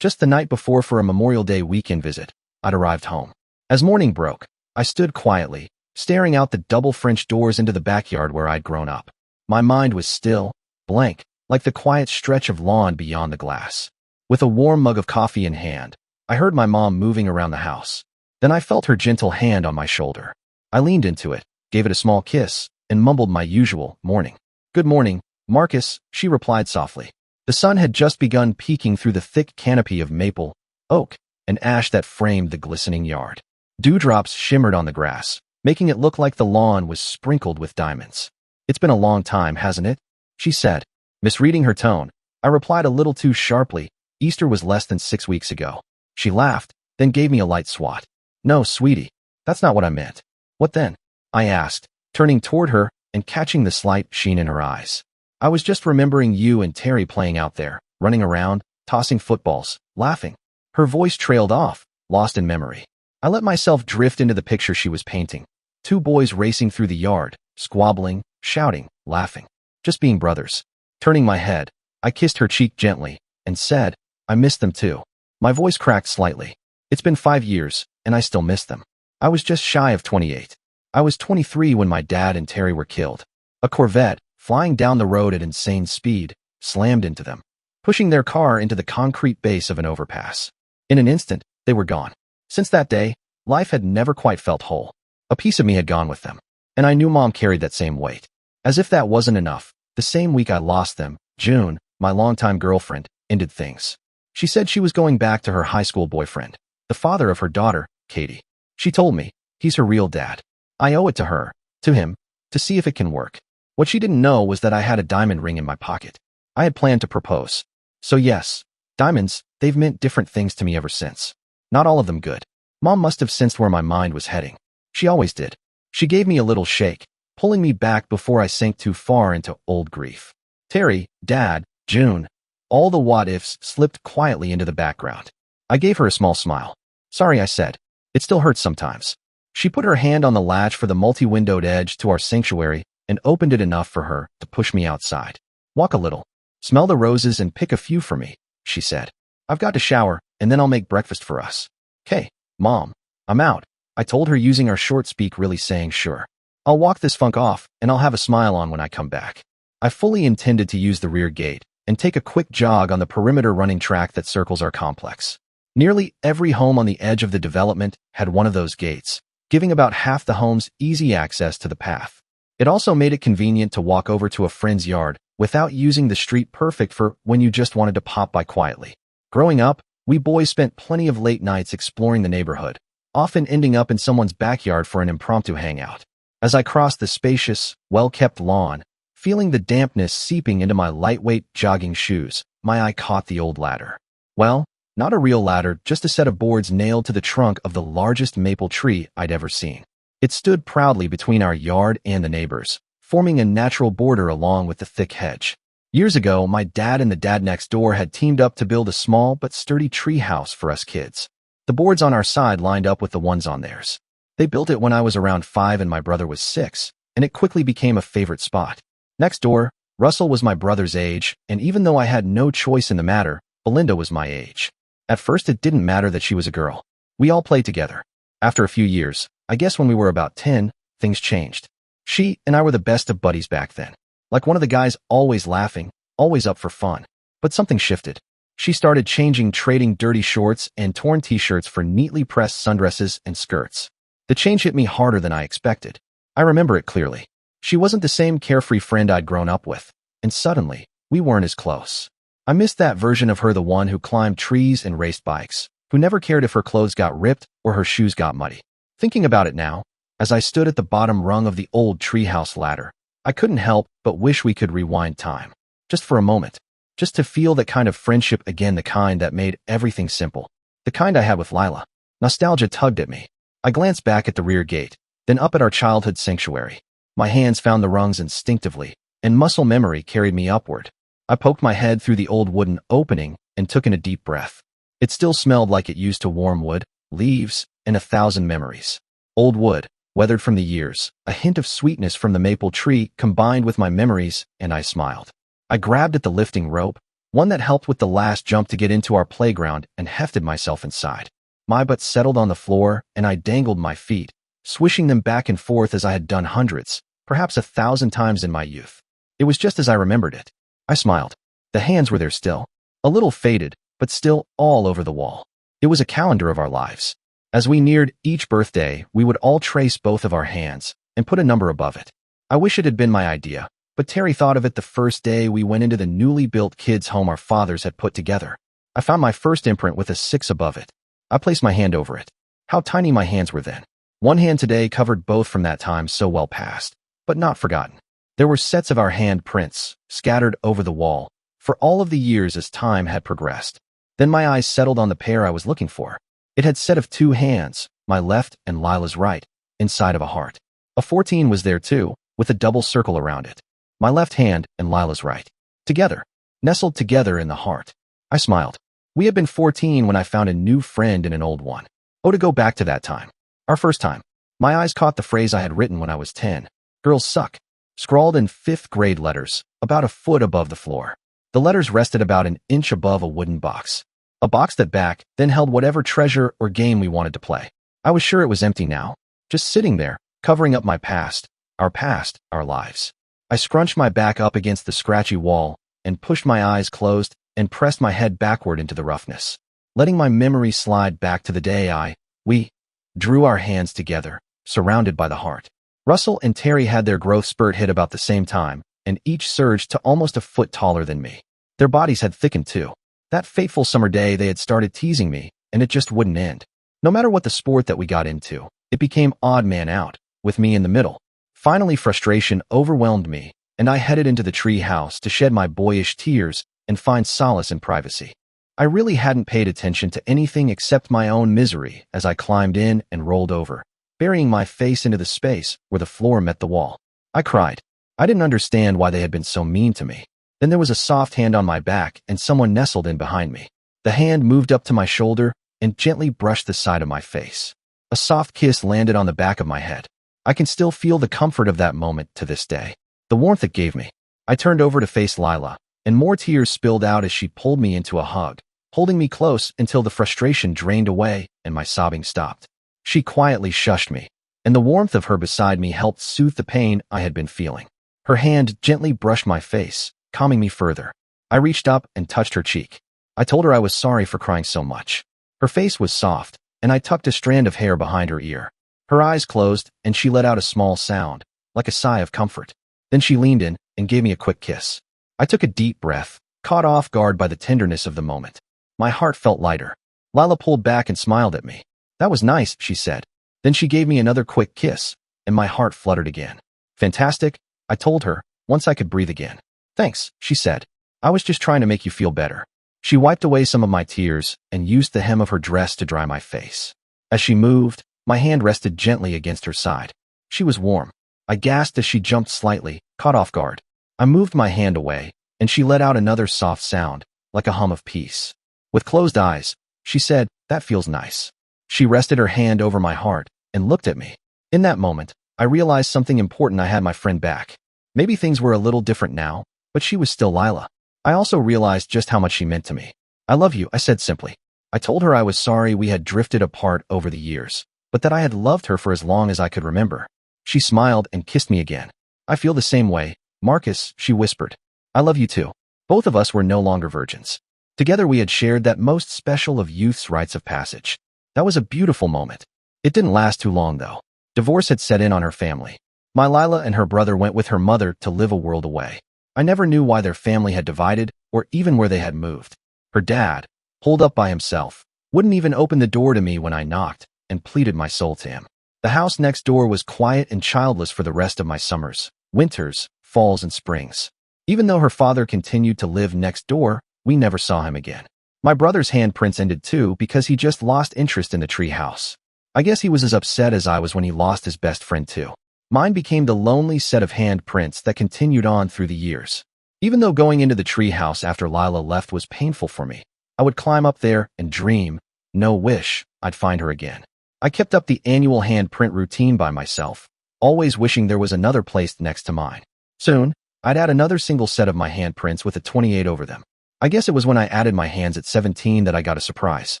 Just the night before for a Memorial Day weekend visit, I'd arrived home. As morning broke, I stood quietly, staring out the double French doors into the backyard where I'd grown up. My mind was still, blank, like the quiet stretch of lawn beyond the glass. With a warm mug of coffee in hand, I heard my mom moving around the house. Then I felt her gentle hand on my shoulder. I leaned into it, gave it a small kiss, and mumbled my usual, "Morning." "Good morning, Marcus," she replied softly. The sun had just begun peeking through the thick canopy of maple, oak, and ash that framed the glistening yard. Dewdrops shimmered on the grass, making it look like the lawn was sprinkled with diamonds. "It's been a long time, hasn't it?" she said. Misreading her tone, I replied a little too sharply, "Easter was less than 6 weeks ago." She laughed, then gave me a light swat. "No, sweetie, that's not what I meant." "What then?" I asked, turning toward her and catching the slight sheen in her eyes. "I was just remembering you and Terry playing out there, running around, tossing footballs, laughing." Her voice trailed off, lost in memory. I let myself drift into the picture she was painting. 2 boys racing through the yard, squabbling, shouting, laughing. Just being brothers. Turning my head, I kissed her cheek gently and said, "I miss them too." My voice cracked slightly. It's been 5 years, and I still miss them. I was just shy of 28. I was 23 when my dad and Terry were killed. A Corvette, flying down the road at insane speed, slammed into them, pushing their car into the concrete base of an overpass. In an instant, they were gone. Since that day, life had never quite felt whole. A piece of me had gone with them, and I knew Mom carried that same weight. As if that wasn't enough, the same week I lost them, June, my longtime girlfriend, ended things. She said she was going back to her high school boyfriend, the father of her daughter, Katie. She told me, he's her real dad. I owe it to her, to him, to see if it can work. What she didn't know was that I had a diamond ring in my pocket. I had planned to propose. So yes, diamonds, they've meant different things to me ever since. Not all of them good. Mom must have sensed where my mind was heading. She always did. She gave me a little shake, pulling me back before I sank too far into old grief. Terry, Dad, June, all the what-ifs slipped quietly into the background. I gave her a small smile. "Sorry," I said. "It still hurts sometimes." She put her hand on the latch for the multi-windowed edge to our sanctuary and opened it enough for her to push me outside. "Walk a little. Smell the roses and pick a few for me," she said. "I've got to shower, and then I'll make breakfast for us." "'Kay, Mom. I'm out," I told her, using our short speak, really saying sure. "I'll walk this funk off, and I'll have a smile on when I come back." I fully intended to use the rear gate and take a quick jog on the perimeter running track that circles our complex. Nearly every home on the edge of the development had one of those gates, giving about half the homes easy access to the path. It also made it convenient to walk over to a friend's yard without using the street, perfect for when you just wanted to pop by quietly. Growing up, we boys spent plenty of late nights exploring the neighborhood, often ending up in someone's backyard for an impromptu hangout. As I crossed the spacious, well-kept lawn, feeling the dampness seeping into my lightweight jogging shoes, my eye caught the old ladder. Well, not a real ladder, just a set of boards nailed to the trunk of the largest maple tree I'd ever seen. It stood proudly between our yard and the neighbors, forming a natural border along with the thick hedge. Years ago, my dad and the dad next door had teamed up to build a small but sturdy tree house for us kids. The boards on our side lined up with the ones on theirs. They built it when I was around 5 and my brother was 6, and it quickly became a favorite spot. Next door, Russell was my brother's age, and even though I had no choice in the matter, Belinda was my age. At first, it didn't matter that she was a girl. We all played together. After a few years, I guess when we were about 10, things changed. She and I were the best of buddies back then. Like one of the guys, always laughing, always up for fun. But something shifted. She started trading dirty shorts and torn t-shirts for neatly pressed sundresses and skirts. The change hit me harder than I expected. I remember it clearly. She wasn't the same carefree friend I'd grown up with, and suddenly, we weren't as close. I missed that version of her, the one who climbed trees and raced bikes, who never cared if her clothes got ripped or her shoes got muddy. Thinking about it now, as I stood at the bottom rung of the old treehouse ladder, I couldn't help but wish we could rewind time. Just for a moment. Just to feel that kind of friendship again, the kind that made everything simple. The kind I had with Lila. Nostalgia tugged at me. I glanced back at the rear gate, then up at our childhood sanctuary. My hands found the rungs instinctively, and muscle memory carried me upward. I poked my head through the old wooden opening and took in a deep breath. It still smelled like it used to, warm wood, leaves, and 1,000 memories. Old wood, weathered from the years, a hint of sweetness from the maple tree combined with my memories, and I smiled. I grabbed at the lifting rope, one that helped with the last jump to get into our playground and hefted myself inside. My butt settled on the floor, and I dangled my feet, swishing them back and forth as I had done hundreds, perhaps 1,000 times in my youth. It was just as I remembered it. I smiled. The hands were there still, a little faded, but still all over the wall. It was a calendar of our lives. As we neared each birthday, we would all trace both of our hands and put a number above it. I wish it had been my idea, but Terry thought of it the first day we went into the newly built kids' home our fathers had put together. I found my first imprint with a 6 above it. I placed my hand over it. How tiny my hands were then. One hand today covered both from that time so well past, but not forgotten. There were sets of our hand prints, scattered over the wall, for all of the years as time had progressed. Then my eyes settled on the pair I was looking for. It had set of 2 hands, my left and Lila's right, inside of a heart. A 14 was there too, with a double circle around it. My left hand and Lila's right. Together. Nestled together in the heart. I smiled. We had been 14 when I found a new friend in an old one. Oh, to go back to that time. Our first time. My eyes caught the phrase I had written when I was 10. Girls suck. Scrawled in 5th grade letters, about a foot above the floor. The letters rested about an inch above a wooden box. A box that back then held whatever treasure or game we wanted to play. I was sure it was empty now. Just sitting there, covering up my past, our lives. I scrunched my back up against the scratchy wall and pushed my eyes closed and pressed my head backward into the roughness, letting my memory slide back to the day we drew our hands together, surrounded by the heart. Russell and Terry had their growth spurt hit about the same time, and each surged to almost a foot taller than me. Their bodies had thickened too. That fateful summer day they had started teasing me, and it just wouldn't end. No matter what the sport that we got into, it became odd man out, with me in the middle. Finally, frustration overwhelmed me, and I headed into the tree house to shed my boyish tears and find solace in privacy. I really hadn't paid attention to anything except my own misery as I climbed in and rolled over, burying my face into the space where the floor met the wall. I cried. I didn't understand why they had been so mean to me. Then there was a soft hand on my back and someone nestled in behind me. The hand moved up to my shoulder and gently brushed the side of my face. A soft kiss landed on the back of my head. I can still feel the comfort of that moment to this day. The warmth it gave me. I turned over to face Lila, and more tears spilled out as she pulled me into a hug, holding me close until the frustration drained away and my sobbing stopped. She quietly shushed me, and the warmth of her beside me helped soothe the pain I had been feeling. Her hand gently brushed my face, calming me further. I reached up and touched her cheek. I told her I was sorry for crying so much. Her face was soft, and I tucked a strand of hair behind her ear. Her eyes closed, and she let out a small sound, like a sigh of comfort. Then she leaned in and gave me a quick kiss. I took a deep breath, caught off guard by the tenderness of the moment. My heart felt lighter. Lila pulled back and smiled at me. That was nice, she said. Then she gave me another quick kiss, and my heart fluttered again. Fantastic, I told her, once I could breathe again. Thanks, she said. I was just trying to make you feel better. She wiped away some of my tears and used the hem of her dress to dry my face. As she moved, my hand rested gently against her side. She was warm. I gasped as she jumped slightly, caught off guard. I moved my hand away, and she let out another soft sound, like a hum of peace. With closed eyes, she said, "That feels nice." She rested her hand over my heart and looked at me. In that moment, I realized something important. I had my friend back. Maybe things were a little different now, but she was still Lila. I also realized just how much she meant to me. "I love you," I said simply. I told her I was sorry we had drifted apart over the years, but that I had loved her for as long as I could remember. She smiled and kissed me again. "I feel the same way, Marcus," she whispered. "I love you too." Both of us were no longer virgins. Together we had shared that most special of youth's rites of passage. That was a beautiful moment. It didn't last too long, though. Divorce had set in on her family. My Lila and her brother went with her mother to live a world away. I never knew why their family had divided or even where they had moved. Her dad, holed up by himself, wouldn't even open the door to me when I knocked and pleaded my soul to him. The house next door was quiet and childless for the rest of my summers, winters, falls, and springs. Even though her father continued to live next door, we never saw him again. My brother's handprints ended too because he just lost interest in the tree house. I guess he was as upset as I was when he lost his best friend too. Mine became the lonely set of handprints that continued on through the years. Even though going into the tree house after Lila left was painful for me, I would climb up there and dream, no wish, I'd find her again. I kept up the annual handprint routine by myself, always wishing there was another placed next to mine. Soon, I'd add another single set of my handprints with a 28 over them. I guess it was when I added my hands at 17 that I got a surprise.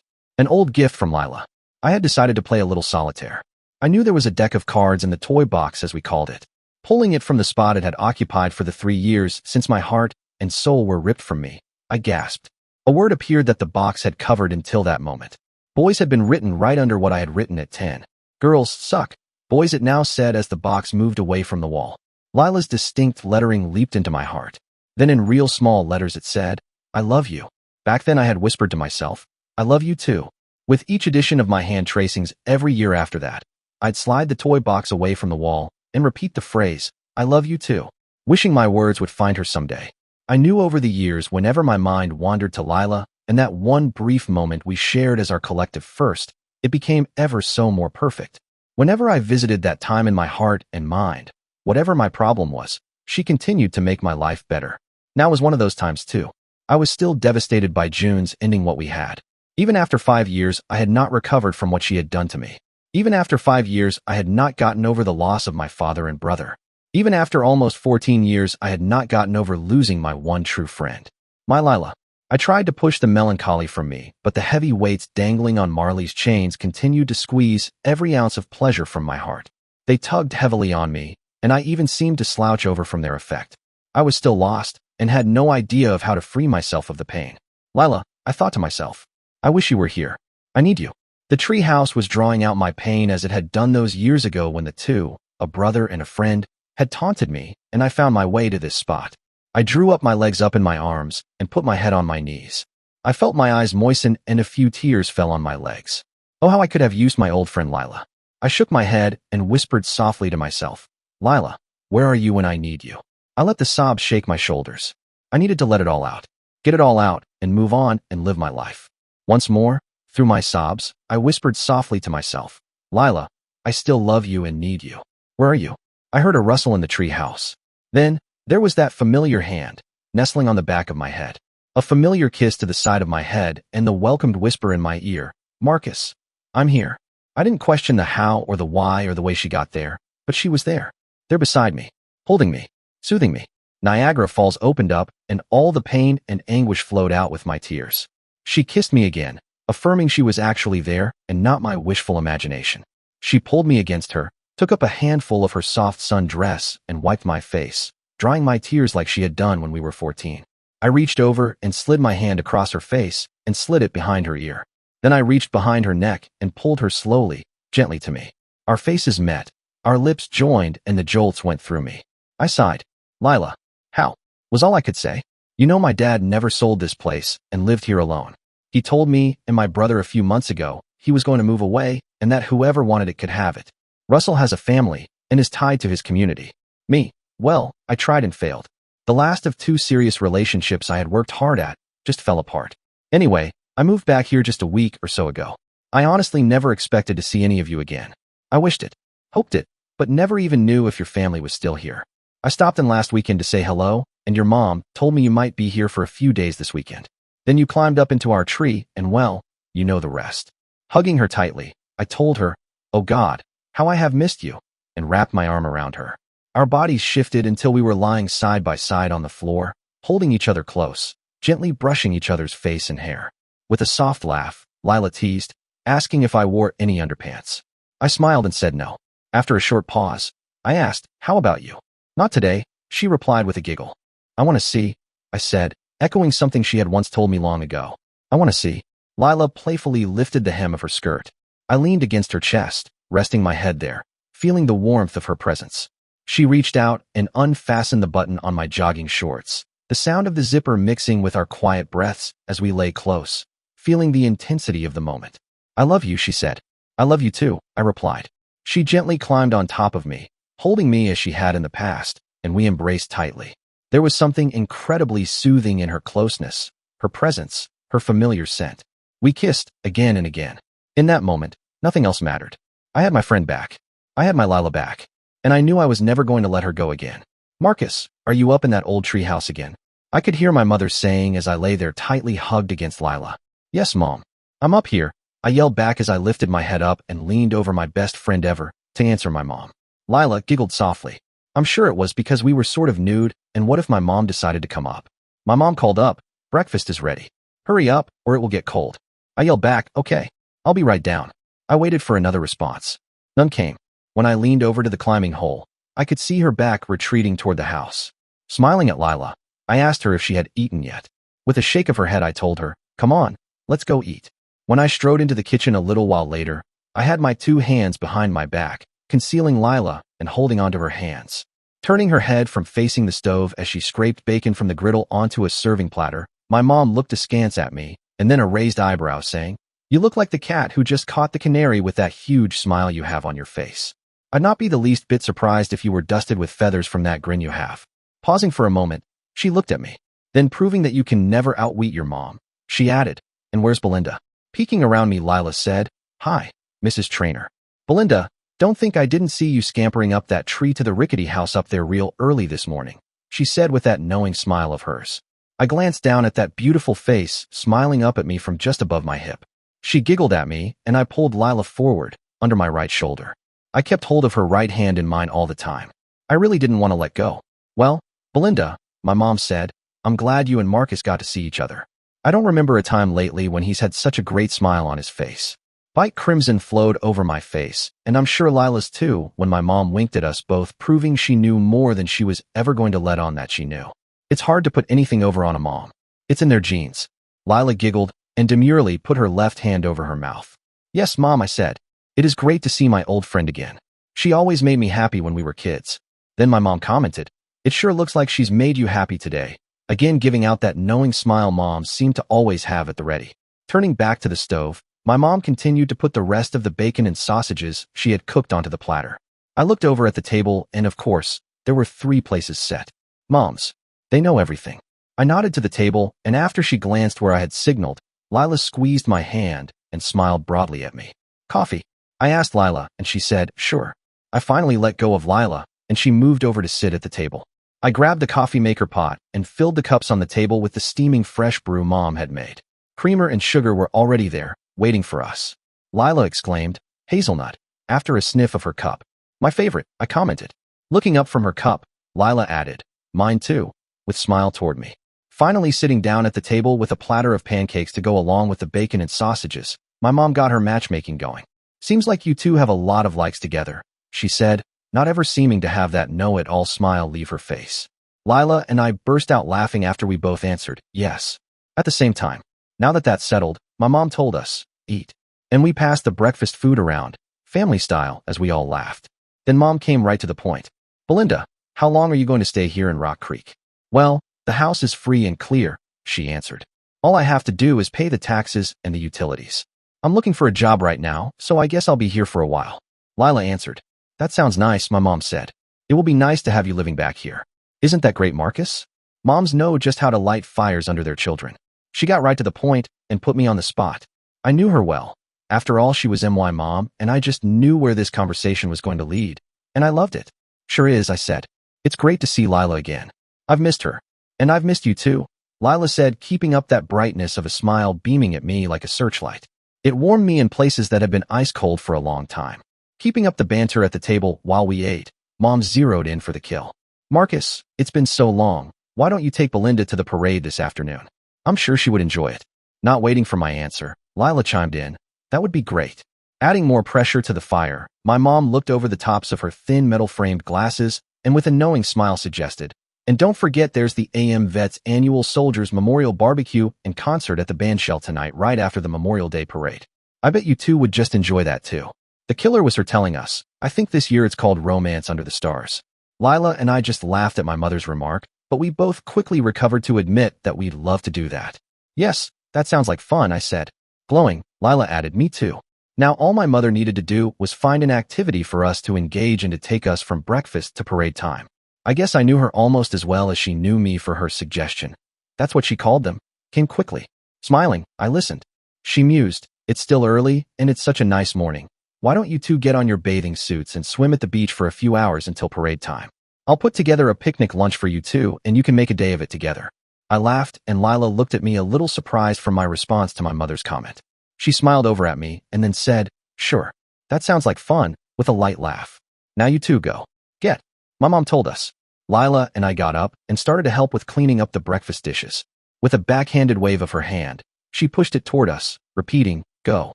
An old gift from Lila. I had decided to play a little solitaire. I knew there was a deck of cards in the toy box, as we called it. Pulling it from the spot it had occupied for the 3 years since my heart and soul were ripped from me, I gasped. A word appeared that the box had covered until that moment. Boys had been written right under what I had written at 10. Girls suck. Boys, it now said as the box moved away from the wall. Lila's distinct lettering leaped into my heart. Then in real small letters it said, I love you. Back then I had whispered to myself, I love you too. With each edition of my hand tracings every year after that, I'd slide the toy box away from the wall and repeat the phrase, I love you too, wishing my words would find her someday. I knew over the years whenever my mind wandered to Lila and that one brief moment we shared as our collective first, it became ever so more perfect. Whenever I visited that time in my heart and mind, whatever my problem was, she continued to make my life better. Now was one of those times too. I was still devastated by June's ending what we had. Even after 5 years, I had not recovered from what she had done to me. Even after 5 years, I had not gotten over the loss of my father and brother. Even after almost 14 years, I had not gotten over losing my one true friend. My Lila. I tried to push the melancholy from me, but the heavy weights dangling on Marley's chains continued to squeeze every ounce of pleasure from my heart. They tugged heavily on me, and I even seemed to slouch over from their effect. I was still lost, and had no idea of how to free myself of the pain. Lila, I thought to myself, I wish you were here. I need you. The tree house was drawing out my pain as it had done those years ago when the two, a brother and a friend, had taunted me, and I found my way to this spot. I drew up my legs up in my arms and put my head on my knees. I felt my eyes moisten and a few tears fell on my legs. Oh, how I could have used my old friend Lila. I shook my head and whispered softly to myself, Lila, where are you when I need you? I let the sobs shake my shoulders. I needed to let it all out, get it all out, and move on and live my life. Once more, through my sobs, I whispered softly to myself, Lila, I still love you and need you. Where are you? I heard a rustle in the tree house. Then, there was that familiar hand, nestling on the back of my head. A familiar kiss to the side of my head and the welcomed whisper in my ear, Marcus, I'm here. I didn't question the how or the why or the way she got there, but she was there beside me, holding me, soothing me. Niagara Falls opened up and all the pain and anguish flowed out with my tears. She kissed me again, affirming she was actually there and not my wishful imagination. She pulled me against her, took up a handful of her soft sun dress and wiped my face, drying my tears like she had done when we were 14. I reached over and slid my hand across her face and slid it behind her ear. Then I reached behind her neck and pulled her slowly, gently to me. Our faces met, our lips joined, and the jolts went through me. I sighed. Lila, how? Was all I could say. You know, my dad never sold this place and lived here alone. He told me and my brother a few months ago he was going to move away and that whoever wanted it could have it. Russell has a family and is tied to his community. Me, well, I tried and failed. The last of 2 serious relationships I had worked hard at just fell apart. Anyway, I moved back here just a week or so ago. I honestly never expected to see any of you again. I wished it, hoped it, but never even knew if your family was still here. I stopped in last weekend to say hello, and your mom told me you might be here for a few days this weekend. Then you climbed up into our tree, and well, you know the rest. Hugging her tightly, I told her, oh God, how I have missed you, and wrapped my arm around her. Our bodies shifted until we were lying side by side on the floor, holding each other close, gently brushing each other's face and hair. With a soft laugh, Lila teased, asking if I wore any underpants. I smiled and said no. After a short pause, I asked, how about you? Not today, she replied with a giggle. I want to see, I said, echoing something she had once told me long ago. I want to see. Lila playfully lifted the hem of her skirt. I leaned against her chest, resting my head there, feeling the warmth of her presence. She reached out and unfastened the button on my jogging shorts, the sound of the zipper mixing with our quiet breaths as we lay close, feeling the intensity of the moment. I love you, she said. I love you too, I replied. She gently climbed on top of me, holding me as she had in the past, and we embraced tightly. There was something incredibly soothing in her closeness, her presence, her familiar scent. We kissed again and again. In that moment, nothing else mattered. I had my friend back. I had my Lila back. And I knew I was never going to let her go again. Marcus, are you up in that old tree house again? I could hear my mother saying as I lay there tightly hugged against Lila. Yes, Mom. I'm up here, I yelled back as I lifted my head up and leaned over my best friend ever to answer my mom. Lila giggled softly. I'm sure it was because we were sort of nude, and what if my mom decided to come up? My mom called up, Breakfast is ready. Hurry up, or it will get cold. I yelled back, okay, I'll be right down. I waited for another response. None came. When I leaned over to the climbing hole, I could see her back retreating toward the house. Smiling at Lila, I asked her if she had eaten yet. With a shake of her head, I told her, come on, let's go eat. When I strode into the kitchen a little while later, I had my two hands behind my back, concealing Lila and holding onto her hands. Turning her head from facing the stove as she scraped bacon from the griddle onto a serving platter, my mom looked askance at me and then a raised eyebrow, saying, you look like the cat who just caught the canary with that huge smile you have on your face. I'd not be the least bit surprised if you were dusted with feathers from that grin you have. Pausing for a moment, she looked at me. Then, proving that you can never outwit your mom, she added, and where's Belinda? Peeking around me, Lila said, hi, Mrs. Trainer. Belinda, don't think I didn't see you scampering up that tree to the rickety house up there real early this morning, she said with that knowing smile of hers. I glanced down at that beautiful face smiling up at me from just above my hip. She giggled at me, and I pulled Lila forward, under my right shoulder. I kept hold of her right hand in mine all the time. I really didn't want to let go. Well, Belinda, my mom said, I'm glad you and Marcus got to see each other. I don't remember a time lately when he's had such a great smile on his face. White crimson flowed over my face, and I'm sure Lila's too, when my mom winked at us both, proving she knew more than she was ever going to let on that she knew. It's hard to put anything over on a mom. It's in their genes. Lila giggled and demurely put her left hand over her mouth. Yes, Mom, I said. It is great to see my old friend again. She always made me happy when we were kids. Then my mom commented, it sure looks like she's made you happy today. Again, giving out that knowing smile moms seem to always have at the ready. Turning back to the stove, my mom continued to put the rest of the bacon and sausages she had cooked onto the platter. I looked over at the table, and of course, there were 3 places set. Moms. They know everything. I nodded to the table, and after she glanced where I had signaled, Lila squeezed my hand and smiled broadly at me. Coffee? I asked Lila, and she said, sure. I finally let go of Lila, and she moved over to sit at the table. I grabbed the coffee maker pot and filled the cups on the table with the steaming fresh brew Mom had made. Creamer and sugar were already there, waiting for us. Lila exclaimed, hazelnut, after a sniff of her cup. My favorite, I commented. Looking up from her cup, Lila added, mine too, with smile toward me. Finally sitting down at the table with a platter of pancakes to go along with the bacon and sausages, my mom got her matchmaking going. Seems like you two have a lot of likes together, she said, not ever seeming to have that know-it-all smile leave her face. Lila and I burst out laughing after we both answered, yes. At the same time, now that that's settled, my mom told us, eat. And we passed the breakfast food around, family style, as we all laughed. Then Mom came right to the point. Belinda, how long are you going to stay here in Rock Creek? Well, the house is free and clear, she answered. All I have to do is pay the taxes and the utilities. I'm looking for a job right now, so I guess I'll be here for a while. Lila answered. That sounds nice, my mom said. It will be nice to have you living back here. Isn't that great, Marcus? Moms know just how to light fires under their children. She got right to the point and put me on the spot. I knew her well. After all, she was my mom, and I just knew where this conversation was going to lead. And I loved it. Sure is, I said. It's great to see Lila again. I've missed her. And I've missed you too, Lila said, keeping up that brightness of a smile beaming at me like a searchlight. It warmed me in places that had been ice cold for a long time. Keeping up the banter at the table while we ate, Mom zeroed in for the kill. Marcus, it's been so long. Why don't you take Belinda to the parade this afternoon? I'm sure she would enjoy it. Not waiting for my answer, Lila chimed in. That would be great. Adding more pressure to the fire, my mom looked over the tops of her thin metal-framed glasses and with a knowing smile suggested, and don't forget there's the AM Vets Annual Soldiers Memorial Barbecue and concert at the bandshell tonight right after the Memorial Day Parade. I bet you two would just enjoy that too. The killer was her telling us. I think this year it's called Romance Under the Stars. Lila and I just laughed at my mother's remark, but we both quickly recovered to admit that we'd love to do that. Yes, that sounds like fun, I said. Glowing, Lila added, me too. Now all my mother needed to do was find an activity for us to engage in to take us from breakfast to parade time. I guess I knew her almost as well as she knew me for her suggestion. That's what she called them. Came quickly. Smiling, I listened. She mused, it's still early, and it's such a nice morning. Why don't you two get on your bathing suits and swim at the beach for a few hours until parade time? I'll put together a picnic lunch for you two, and you can make a day of it together. I laughed, and Lila looked at me a little surprised from my response to my mother's comment. She smiled over at me and then said, sure. That sounds like fun, with a light laugh. Now you two go. Get. My mom told us. Lila and I got up and started to help with cleaning up the breakfast dishes. With a backhanded wave of her hand, she pushed it toward us, repeating, "Go.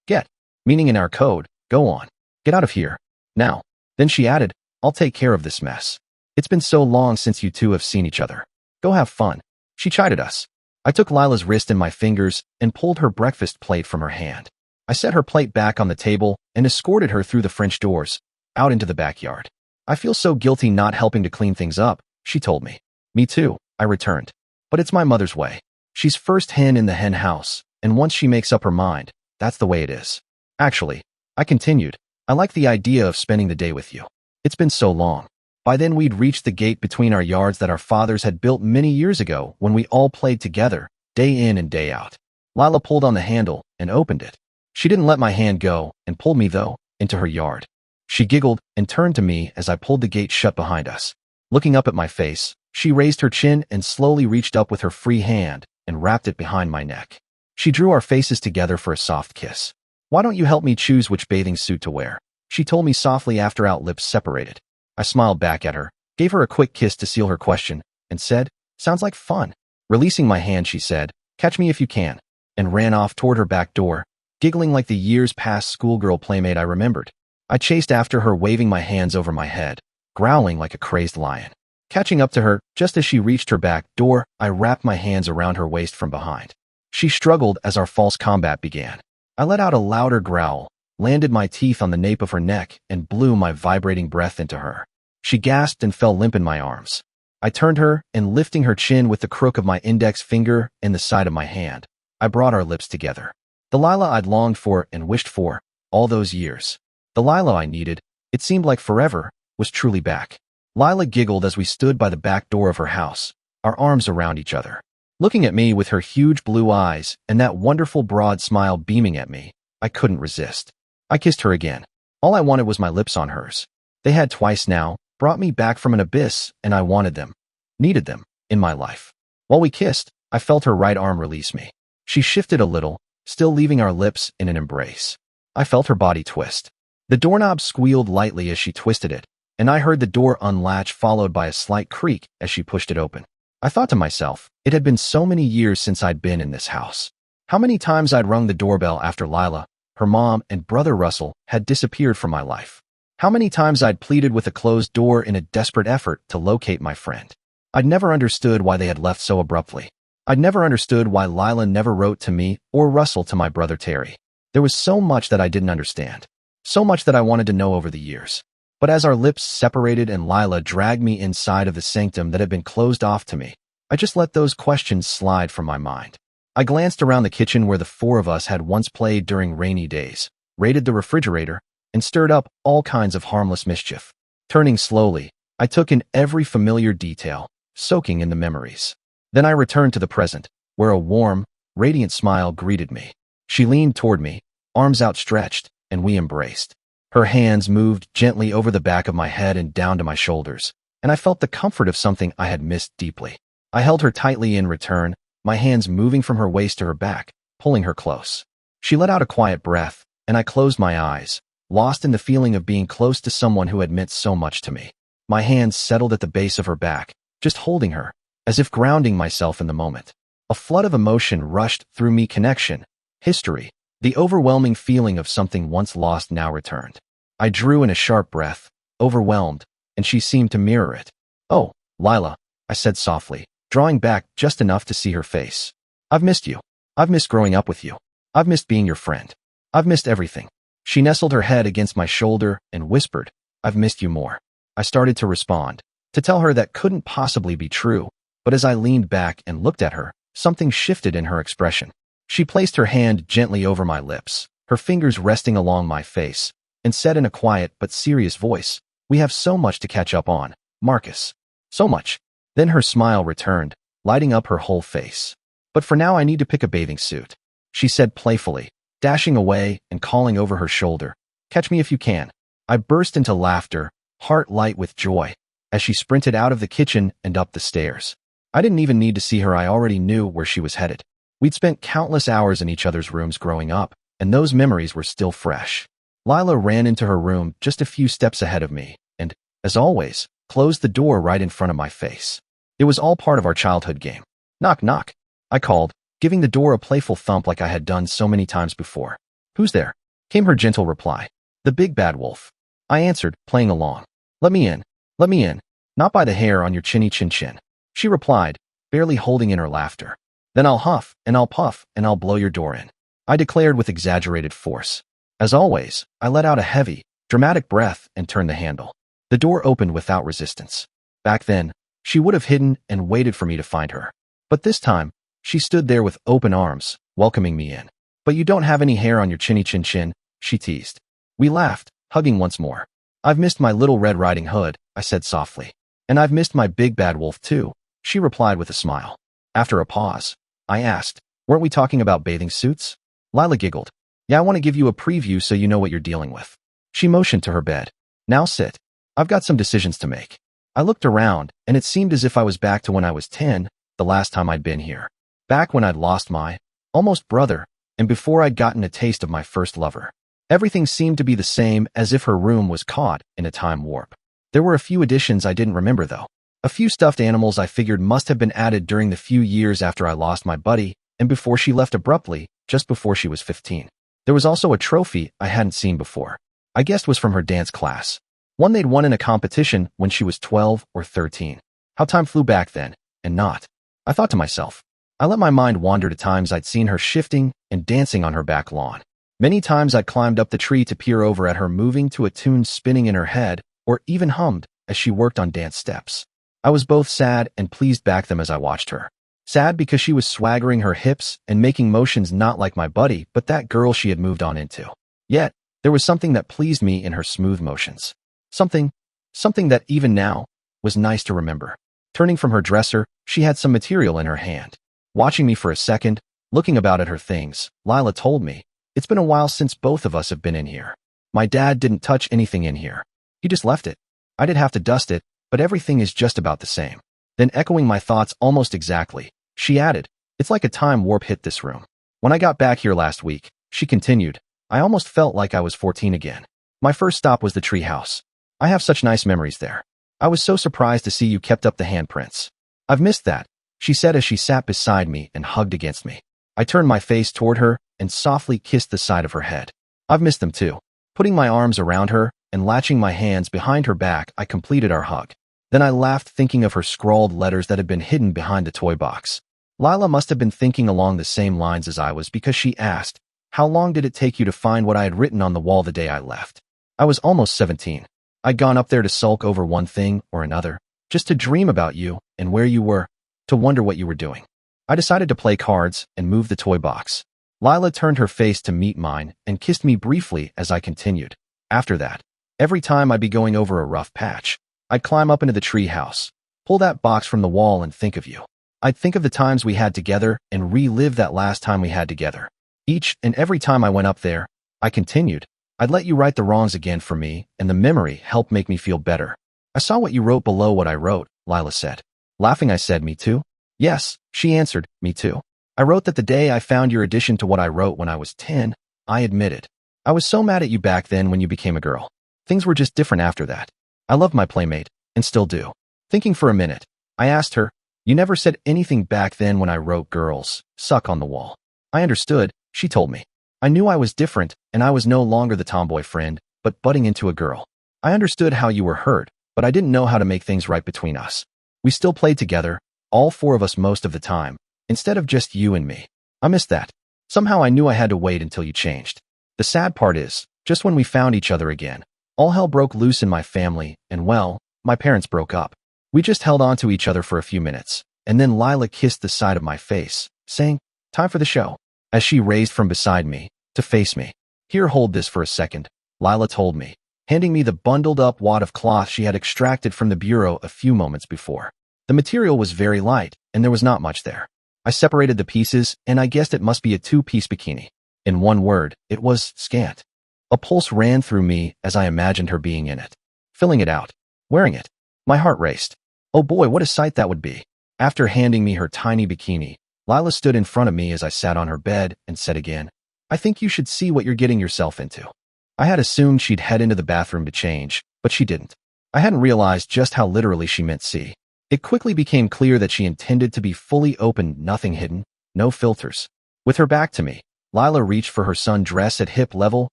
Get." Meaning in our code, "Go on. Get out of here. Now." Then she added, "I'll take care of this mess. It's been so long since you two have seen each other. Go have fun." She chided us. I took Lila's wrist in my fingers and pulled her breakfast plate from her hand. I set her plate back on the table and escorted her through the French doors, out into the backyard. "I feel so guilty not helping to clean things up," she told me. "Me too," I returned. "But it's my mother's way. She's first hen in the hen house, and once she makes up her mind, that's the way it is. Actually," I continued, "I like the idea of spending the day with you. It's been so long." By then we'd reached the gate between our yards that our fathers had built many years ago when we all played together, day in and day out. Lila pulled on the handle and opened it. She didn't let my hand go and pulled me, though, into her yard. She giggled and turned to me as I pulled the gate shut behind us. Looking up at my face, she raised her chin and slowly reached up with her free hand and wrapped it behind my neck. She drew our faces together for a soft kiss. "Why don't you help me choose which bathing suit to wear?" she told me softly after our lips separated. I smiled back at her, gave her a quick kiss to seal her question, and said, "Sounds like fun." Releasing my hand, she said, "Catch me if you can," and ran off toward her back door, giggling like the years-past schoolgirl playmate I remembered. I chased after her, waving my hands over my head, growling like a crazed lion. Catching up to her, just as she reached her back door, I wrapped my hands around her waist from behind. She struggled as our false combat began. I let out a louder growl, landed my teeth on the nape of her neck, and blew my vibrating breath into her. She gasped and fell limp in my arms. I turned her, and lifting her chin with the crook of my index finger and the side of my hand, I brought our lips together. The Lila I'd longed for and wished for all those years. The Lila I needed, it seemed like forever, was truly back. Lila giggled as we stood by the back door of her house, our arms around each other. Looking at me with her huge blue eyes and that wonderful broad smile beaming at me, I couldn't resist. I kissed her again. All I wanted was my lips on hers. They had twice now brought me back from an abyss, and I wanted them, needed them, in my life. While we kissed, I felt her right arm release me. She shifted a little, still leaving our lips in an embrace. I felt her body twist. The doorknob squealed lightly as she twisted it, and I heard the door unlatch, followed by a slight creak as she pushed it open. I thought to myself, it had been so many years since I'd been in this house. How many times I'd rung the doorbell after Lila, her mom, and brother Russell had disappeared from my life. How many times I'd pleaded with a closed door in a desperate effort to locate my friend. I'd never understood why they had left so abruptly. I'd never understood why Lila never wrote to me or Russell to my brother Terry. There was so much that I didn't understand. So much that I wanted to know over the years. But as our lips separated and Lila dragged me inside of the sanctum that had been closed off to me, I just let those questions slide from my mind. I glanced around the kitchen where the four of us had once played during rainy days, raided the refrigerator, and stirred up all kinds of harmless mischief. Turning slowly, I took in every familiar detail, soaking in the memories. Then I returned to the present, where a warm, radiant smile greeted me. She leaned toward me, arms outstretched, and we embraced. Her hands moved gently over the back of my head and down to my shoulders, and I felt the comfort of something I had missed deeply. I held her tightly in return, my hands moving from her waist to her back, pulling her close. She let out a quiet breath, and I closed my eyes, lost in the feeling of being close to someone who had meant so much to me. My hands settled at the base of her back, just holding her, as if grounding myself in the moment. A flood of emotion rushed through me. Connection, history, the overwhelming feeling of something once lost now returned. I drew in a sharp breath, overwhelmed, and she seemed to mirror it. "Oh, Lila," I said softly, drawing back just enough to see her face. "I've missed you. I've missed growing up with you. I've missed being your friend. I've missed everything." She nestled her head against my shoulder and whispered, "I've missed you more." I started to respond, to tell her that couldn't possibly be true, but as I leaned back and looked at her, something shifted in her expression. She placed her hand gently over my lips, her fingers resting along my face, and said in a quiet but serious voice, "We have so much to catch up on, Marcus. So much." Then her smile returned, lighting up her whole face. "But for now I need to pick a bathing suit," she said playfully, dashing away and calling over her shoulder, "Catch me if you can." I burst into laughter, heart light with joy, as she sprinted out of the kitchen and up the stairs. I didn't even need to see her. I already knew where she was headed. We'd spent countless hours in each other's rooms growing up, and those memories were still fresh. Lila ran into her room just a few steps ahead of me, and, as always, closed the door right in front of my face. It was all part of our childhood game. Knock, knock. I called, giving the door a playful thump like I had done so many times before. Who's there? Came her gentle reply. The big bad wolf. I answered, playing along. Let me in. Let me in. Not by the hair on your chinny chin chin. She replied, barely holding in her laughter. Then I'll huff, and I'll puff, and I'll blow your door in. I declared with exaggerated force. As always, I let out a heavy, dramatic breath and turned the handle. The door opened without resistance. Back then, she would have hidden and waited for me to find her. But this time, she stood there with open arms, welcoming me in. But you don't have any hair on your chinny chin chin, she teased. We laughed, hugging once more. I've missed my little Red Riding Hood, I said softly. And I've missed my big bad wolf too, she replied with a smile. After a pause, I asked, weren't we talking about bathing suits? Lila giggled. Yeah, I want to give you a preview so you know what you're dealing with. She motioned to her bed. Now sit. I've got some decisions to make. I looked around, and it seemed as if I was back to when I was 10, the last time I'd been here. Back when I'd lost my, almost brother, and before I'd gotten a taste of my first lover. Everything seemed to be the same, as if her room was caught in a time warp. There were a few additions I didn't remember though. A few stuffed animals I figured must have been added during the few years after I lost my buddy, and before she left abruptly, just before she was 15. There was also a trophy I hadn't seen before. I guessed was from her dance class. One they'd won in a competition when she was 12 or 13. How time flew back then, and not. I thought to myself. I let my mind wander to times I'd seen her shifting and dancing on her back lawn. Many times I'd climbed up the tree to peer over at her moving to a tune spinning in her head, or even hummed as she worked on dance steps. I was both sad and pleased back them as I watched her. Sad because she was swaggering her hips and making motions not like my buddy, but that girl she had moved on into. Yet, there was something that pleased me in her smooth motions. Something that even now, was nice to remember. Turning from her dresser, she had some material in her hand. Watching me for a second, looking about at her things, Lila told me, it's been a while since both of us have been in here. My dad didn't touch anything in here. He just left it. I did have to dust it, but everything is just about the same. Then echoing my thoughts almost exactly, she added, it's like a time warp hit this room. When I got back here last week, she continued, I almost felt like I was 14 again. My first stop was the tree house. I have such nice memories there. I was so surprised to see you kept up the handprints. I've missed that, she said as she sat beside me and hugged against me. I turned my face toward her and softly kissed the side of her head. I've missed them too. Putting my arms around her and latching my hands behind her back, I completed our hug. Then I laughed thinking of her scrawled letters that had been hidden behind a toy box. Lila must have been thinking along the same lines as I was because she asked, how long did it take you to find what I had written on the wall the day I left? I was almost 17. I'd gone up there to sulk over one thing or another, just to dream about you and where you were, to wonder what you were doing. I decided to play cards and move the toy box. Lila turned her face to meet mine and kissed me briefly as I continued. After that, every time I'd be going over a rough patch, I'd climb up into the tree house, pull that box from the wall and think of you. I'd think of the times we had together and relive that last time we had together. Each and every time I went up there, I continued, I'd let you right the wrongs again for me, and the memory helped make me feel better. I saw what you wrote below what I wrote, Lila said. Laughing, I said, me too? Yes, she answered, me too. I wrote that the day I found your addition to what I wrote when I was 10, I admitted. I was so mad at you back then when you became a girl. Things were just different after that. I loved my playmate, and still do. Thinking for a minute, I asked her, you never said anything back then when I wrote girls, suck on the wall. I understood, she told me. I knew I was different, and I was no longer the tomboy friend, but butting into a girl. I understood how you were hurt, but I didn't know how to make things right between us. We still played together, all four of us most of the time, instead of just you and me. I missed that. Somehow I knew I had to wait until you changed. The sad part is, just when we found each other again, all hell broke loose in my family, and well, my parents broke up. We just held on to each other for a few minutes, and then Lila kissed the side of my face, saying, time for the show, as she raised from beside me, to face me. Here, hold this for a second, Lila told me, handing me the bundled up wad of cloth she had extracted from the bureau a few moments before. The material was very light, and there was not much there. I separated the pieces, and I guessed it must be a two-piece bikini. In one word, it was scant. A pulse ran through me as I imagined her being in it, filling it out, wearing it. My heart raced. Oh boy, what a sight that would be. After handing me her tiny bikini, Lila stood in front of me as I sat on her bed and said again, I think you should see what you're getting yourself into. I had assumed she'd head into the bathroom to change, but she didn't. I hadn't realized just how literally she meant see. It quickly became clear that she intended to be fully open, nothing hidden. no filters. With her back to me, Lila reached for her sundress at hip level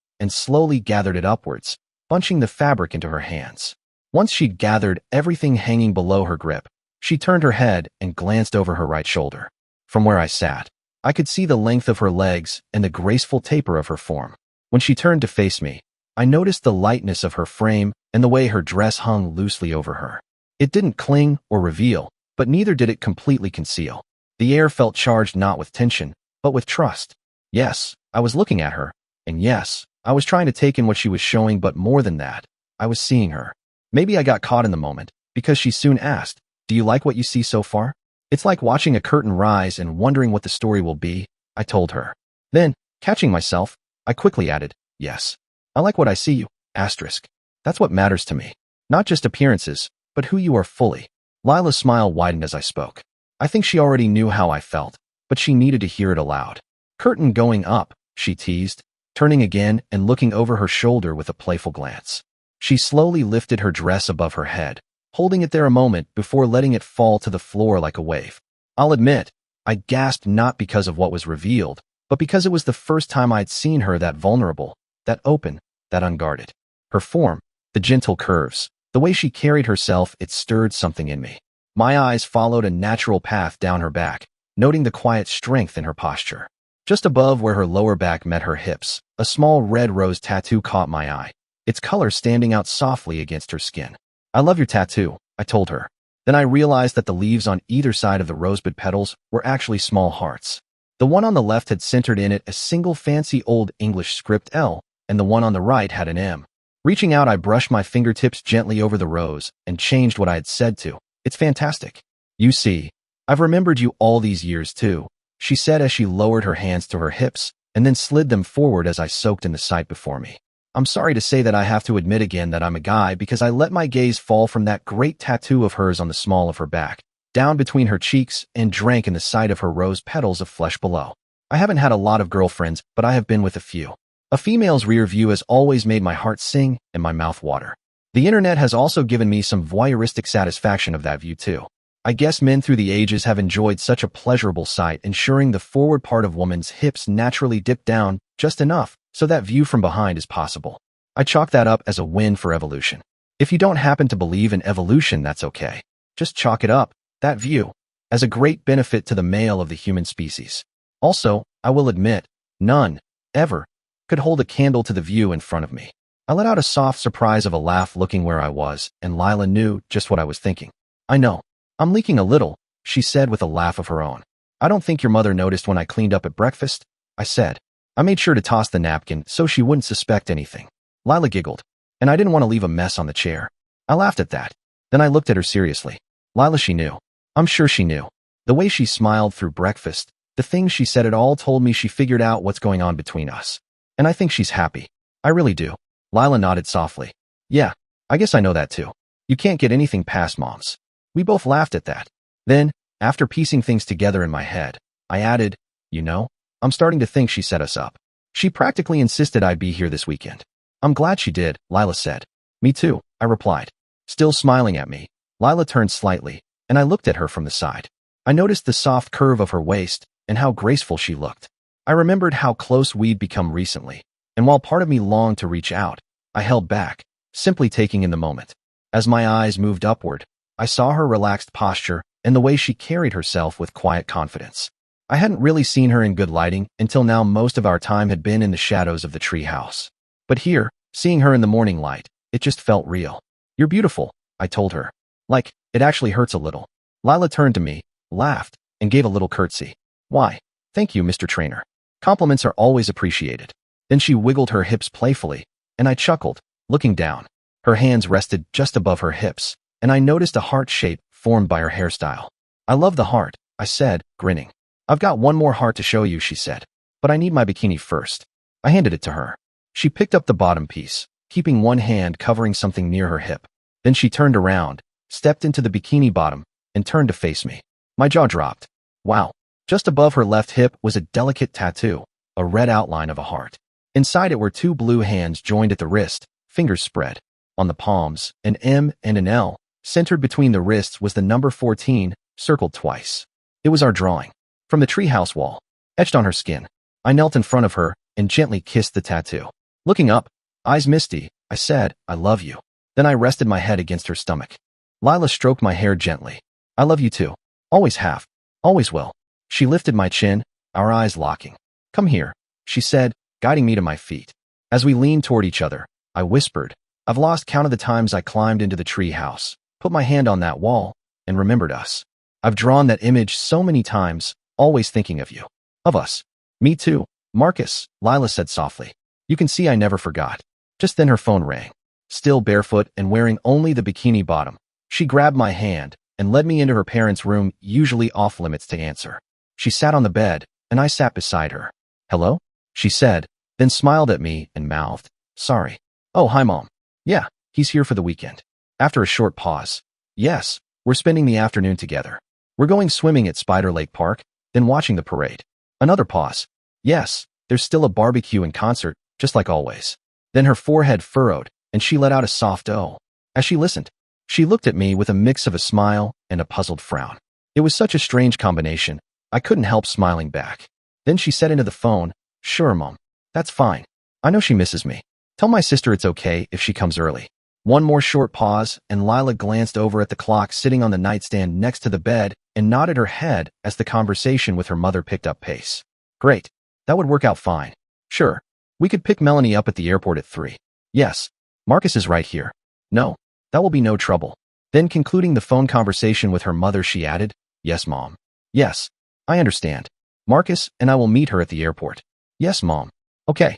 and slowly gathered it upwards, bunching the fabric into her hands. Once she'd gathered everything hanging below her grip, she turned her head and glanced over her right shoulder. From where I sat, I could see the length of her legs and the graceful taper of her form. When she turned to face me, I noticed the lightness of her frame and the way her dress hung loosely over her. It didn't cling or reveal, but neither did it completely conceal. The air felt charged not with tension, but with trust. Yes, I was looking at her, and yes, I was trying to take in what she was showing, but more than that, I was seeing her. Maybe I got caught in the moment, because she soon asked, "Do you like what you see so far?" It's like watching a curtain rise and wondering what the story will be, I told her. Then, catching myself, I quickly added, "Yes, I like what I see you, asterisk. That's what matters to me. Not just appearances, but who you are fully." Lila's smile widened as I spoke. I think she already knew how I felt, but she needed to hear it aloud. "Curtain going up," she teased, turning again and looking over her shoulder with a playful glance. She slowly lifted her dress above her head, holding it there a moment before letting it fall to the floor like a wave. I'll admit, I gasped not because of what was revealed, but because it was the first time I'd seen her that vulnerable, that open, that unguarded. Her form, the gentle curves, the way she carried herself, it stirred something in me. My eyes followed a natural path down her back, noting the quiet strength in her posture. Just above where her lower back met her hips, a small red rose tattoo caught my eye, its color standing out softly against her skin. "I love your tattoo," I told her. Then I realized that the leaves on either side of the rosebud petals were actually small hearts. The one on the left had centered in it a single fancy old English script L, and the one on the right had an M. Reaching out, I brushed my fingertips gently over the rose and changed what I had said to, "It's fantastic. You see, I've remembered you all these years too," she said as she lowered her hands to her hips and then slid them forward as I soaked in the sight before me. I'm sorry to say that I have to admit again that I'm a guy, because I let my gaze fall from that great tattoo of hers on the small of her back, down between her cheeks, and drank in the sight of her rose petals of flesh below. I haven't had a lot of girlfriends, but I have been with a few. A female's rear view has always made my heart sing and my mouth water. The internet has also given me some voyeuristic satisfaction of that view too. I guess men through the ages have enjoyed such a pleasurable sight, ensuring the forward part of woman's hips naturally dip down just enough so that view from behind is possible. I chalk that up as a win for evolution. If you don't happen to believe in evolution, that's okay. Just chalk it up, that view, as a great benefit to the male of the human species. Also, I will admit, none, ever, could hold a candle to the view in front of me. I let out a soft surprise of a laugh looking where I was, and Lila knew just what I was thinking. "I know. I'm leaking a little," she said with a laugh of her own. "I don't think your mother noticed when I cleaned up at breakfast," I said. I made sure to toss the napkin so she wouldn't suspect anything. Lila giggled, and I didn't want to leave a mess on the chair. I laughed at that. Then I looked at her seriously. Lila, she knew. I'm sure she knew. The way she smiled through breakfast, the things she said, it all told me she figured out what's going on between us. And I think she's happy. I really do. Lila nodded softly. "Yeah, I guess I know that too. You can't get anything past Mom's." We both laughed at that. Then, after piecing things together in my head, I added, "You know, I'm starting to think she set us up. She practically insisted I'd be here this weekend." "I'm glad she did," Lila said. "Me too," I replied. Still smiling at me, Lila turned slightly, and I looked at her from the side. I noticed the soft curve of her waist and how graceful she looked. I remembered how close we'd become recently, and while part of me longed to reach out, I held back, simply taking in the moment. As my eyes moved upward, I saw her relaxed posture and the way she carried herself with quiet confidence. I hadn't really seen her in good lighting until now. Most of our time had been in the shadows of the tree house. But here, seeing her in the morning light, it just felt real. "You're beautiful," I told her. "Like, it actually hurts a little." Lila turned to me, laughed, and gave a little curtsy. "Why, thank you, Mr. Trainer. Compliments are always appreciated." Then she wiggled her hips playfully, and I chuckled, looking down. Her hands rested just above her hips, and I noticed a heart shape formed by her hairstyle. "I love the heart," I said, grinning. "I've got one more heart to show you," she said. "But I need my bikini first." I handed it to her. She picked up the bottom piece, keeping one hand covering something near her hip. Then she turned around, stepped into the bikini bottom, and turned to face me. My jaw dropped. Wow. Just above her left hip was a delicate tattoo, a red outline of a heart. Inside it were two blue hands joined at the wrist, fingers spread. On the palms, an M and an L. Centered between the wrists was the number 14, circled twice. It was our drawing. From from the treehouse wall, etched on her skin. I knelt in front of her and gently kissed the tattoo. Looking up, eyes misty, I said, "I love you." Then I rested my head against her stomach. Lila stroked my hair gently. "I love you too. Always have. Always will." She lifted my chin, our eyes locking. "Come here," she said, guiding me to my feet. As we leaned toward each other, I whispered, "I've lost count of the times I climbed into the tree house, put my hand on that wall, and remembered us. I've drawn that image so many times, always thinking of you. Of us." "Me too, Marcus," Lila said softly. "You can see I never forgot." Just then her phone rang. Still barefoot and wearing only the bikini bottom, she grabbed my hand and led me into her parents' room, usually off limits to answer. She sat on the bed, and I sat beside her. "Hello?" she said, then smiled at me and mouthed, "Sorry." "Oh, hi, Mom." "Yeah, he's here for the weekend." After a short pause, "Yes, we're spending the afternoon together. We're going swimming at Spider Lake Park, then watching the parade." Another pause. "Yes, there's still a barbecue and concert, just like always." Then her forehead furrowed, and she let out a soft "oh." As she listened, she looked at me with a mix of a smile and a puzzled frown. It was such a strange combination, I couldn't help smiling back. Then she said into the phone, "Sure, Mom. That's fine. I know she misses me. Tell my sister it's okay if she comes early." One more short pause, and Lila glanced over at the clock sitting on the nightstand next to the bed and nodded her head as the conversation with her mother picked up pace. "Great. That would work out fine. Sure. We could pick Melanie up at the airport at 3. Yes. Marcus is right here. No. That will be no trouble." Then concluding the phone conversation with her mother, she added, "Yes, Mom. Yes. I understand. Marcus and I will meet her at the airport." "Yes, Mom. Okay.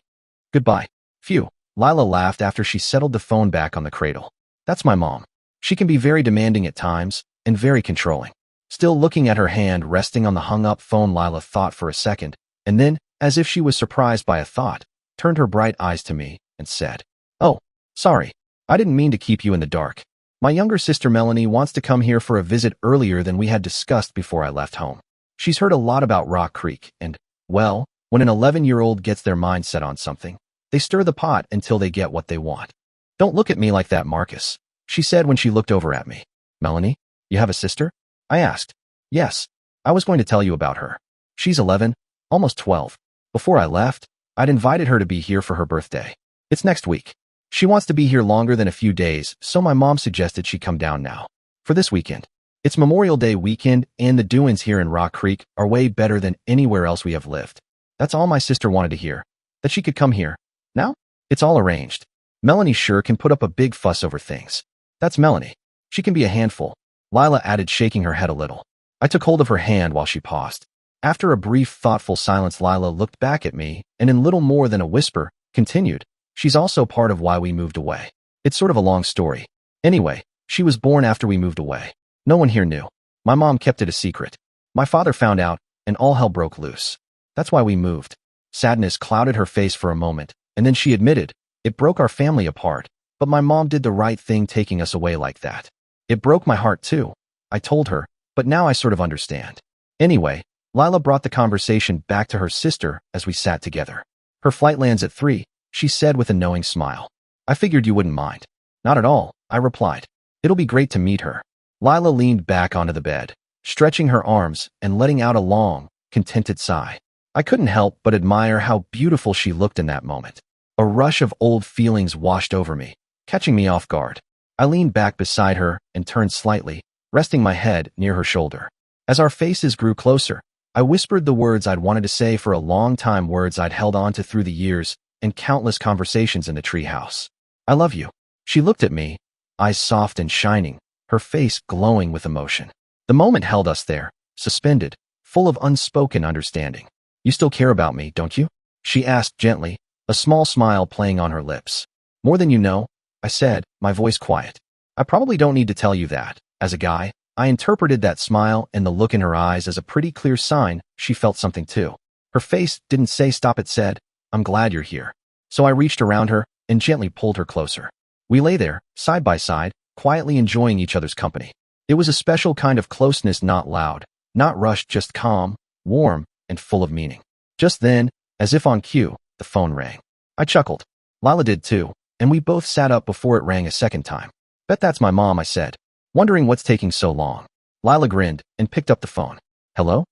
Goodbye." Phew. Lila laughed after she settled the phone back on the cradle. "That's my mom. She can be very demanding at times and very controlling." Still looking at her hand resting on the hung-up phone, Lila thought for a second, and then, as if she was surprised by a thought, turned her bright eyes to me and said, "Oh, sorry. I didn't mean to keep you in the dark. My younger sister Melanie wants to come here for a visit earlier than we had discussed before I left home. She's heard a lot about Rock Creek and, well, when an 11-year-old gets their mind set on something, they stir the pot until they get what they want." "Don't look at me like that, Marcus," she said when she looked over at me. "Melanie, you have a sister?" I asked. "Yes, I was going to tell you about her. She's 11, almost 12. Before I left, I'd invited her to be here for her birthday. It's next week. She wants to be here longer than a few days, so my mom suggested she come down now. For this weekend. It's Memorial Day weekend, and the doings here in Rock Creek are way better than anywhere else we have lived. That's all my sister wanted to hear. That she could come here. Now, it's all arranged. Melanie sure can put up a big fuss over things. That's Melanie. She can be a handful," Lila added, shaking her head a little. I took hold of her hand while she paused. After a brief, thoughtful silence, Lila looked back at me and in little more than a whisper, continued, "She's also part of why we moved away. It's sort of a long story. Anyway, she was born after we moved away. No one here knew. My mom kept it a secret. My father found out, and all hell broke loose. That's why we moved." Sadness clouded her face for a moment, and then she admitted, "It broke our family apart, but my mom did the right thing taking us away like that. It broke my heart too," I told her, "but now I sort of understand." Anyway, Lila brought the conversation back to her sister as we sat together. "Her flight lands at 3, she said with a knowing smile. "I figured you wouldn't mind." "Not at all," I replied. "It'll be great to meet her." Lila leaned back onto the bed, stretching her arms and letting out a long, contented sigh. I couldn't help but admire how beautiful she looked in that moment. A rush of old feelings washed over me, catching me off guard. I leaned back beside her and turned slightly, resting my head near her shoulder. As our faces grew closer, I whispered the words I'd wanted to say for a long time, words I'd held on to through the years and countless conversations in the treehouse. "I love you." She looked at me, eyes soft and shining, her face glowing with emotion. The moment held us there, suspended, full of unspoken understanding. "You still care about me, don't you?" she asked gently, a small smile playing on her lips. "More than you know," I said, my voice quiet. "I probably don't need to tell you that. As a guy, I interpreted that smile and the look in her eyes as a pretty clear sign she felt something too. Her face didn't say stop, it said, "I'm glad you're here." So I reached around her and gently pulled her closer. We lay there, side by side, quietly enjoying each other's company. It was a special kind of closeness, not loud, not rushed, just calm, warm, and full of meaning. Just then, as if on cue, the phone rang. I chuckled. Lila did too, and we both sat up before it rang a second time. "Bet that's my mom," I said, wondering what's taking so long. Lila grinned and picked up the phone. "Hello?"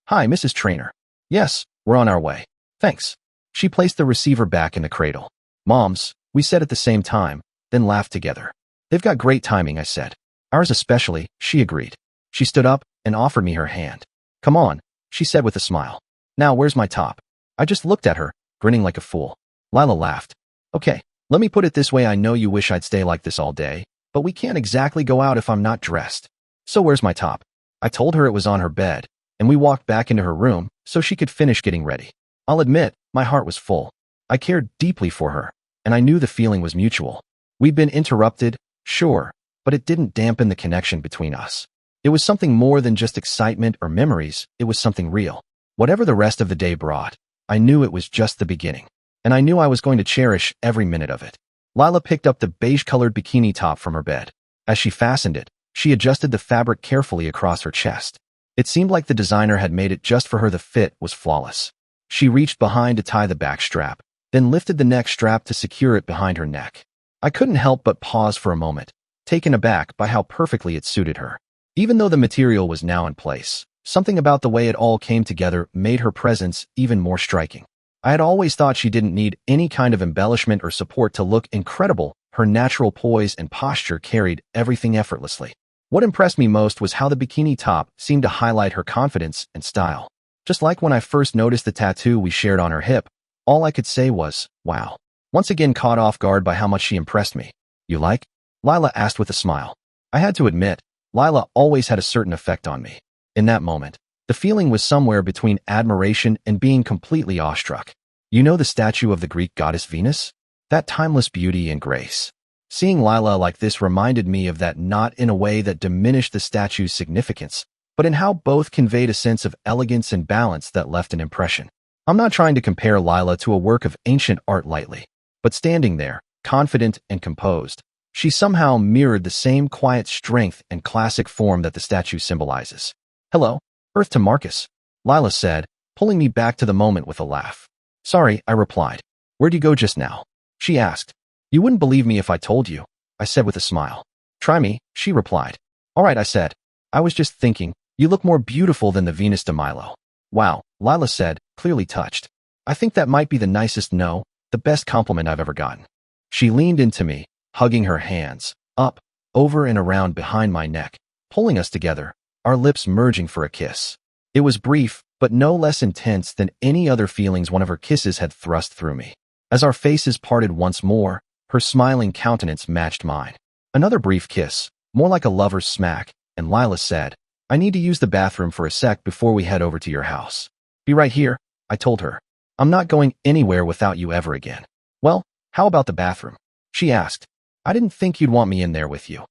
Hi, Mrs. Trainer. Yes, we're on our way. Thanks. She placed the receiver back in the cradle. Moms, we said at the same time, then laughed together. They've got great timing, I said. Ours especially, she agreed. She stood up and offered me her hand. Come on, she said with a smile. Now, where's my top? I just looked at her, grinning like a fool. Lila laughed. Okay, let me put it this way, I know you wish I'd stay like this all day, but we can't exactly go out if I'm not dressed. So where's my top? I told her it was on her bed, and we walked back into her room so she could finish getting ready. I'll admit, my heart was full. I cared deeply for her, and I knew the feeling was mutual. We'd been interrupted, sure, but it didn't dampen the connection between us. It was something more than just excitement or memories, it was something real. Whatever the rest of the day brought, I knew it was just the beginning, and I knew I was going to cherish every minute of it. Lila picked up the beige-colored bikini top from her bed. As she fastened it, she adjusted the fabric carefully across her chest. It seemed like the designer had made it just for her. The fit was flawless. She reached behind to tie the back strap, then lifted the neck strap to secure it behind her neck. I couldn't help but pause for a moment, taken aback by how perfectly it suited her. Even though the material was now in place, something about the way it all came together made her presence even more striking. I had always thought she didn't need any kind of embellishment or support to look incredible. Her natural poise and posture carried everything effortlessly. What impressed me most was how the bikini top seemed to highlight her confidence and style. Just like when I first noticed the tattoo we shared on her hip, all I could say was, wow. Once again caught off guard by how much she impressed me. You like? Lila asked with a smile. I had to admit, Lila always had a certain effect on me. In that moment, the feeling was somewhere between admiration and being completely awestruck. You know the statue of the Greek goddess Venus? That timeless beauty and grace. Seeing Lila like this reminded me of that, not in a way that diminished the statue's significance, but in how both conveyed a sense of elegance and balance that left an impression. I'm not trying to compare Lila to a work of ancient art lightly, but standing there, confident and composed, she somehow mirrored the same quiet strength and classic form that the statue symbolizes. Hello, Earth to Marcus, Lila said, pulling me back to the moment with a laugh. Sorry, I replied. Where'd you go just now? She asked. You wouldn't believe me if I told you, I said with a smile. Try me, she replied. All right, I said. I was just thinking, you look more beautiful than the Venus de Milo. Wow, Lila said, clearly touched. I think that might be the nicest, no, the best compliment I've ever gotten. She leaned into me, hugging her hands, up, over and around behind my neck, pulling us together, our lips merging for a kiss. It was brief, but no less intense than any other feelings one of her kisses had thrust through me. As our faces parted once more, her smiling countenance matched mine. Another brief kiss, more like a lover's smack, and Lila said, I need to use the bathroom for a sec before we head over to your house. Be right here, I told her. I'm not going anywhere without you ever again. Well, how about the bathroom? She asked. I didn't think you'd want me in there with you.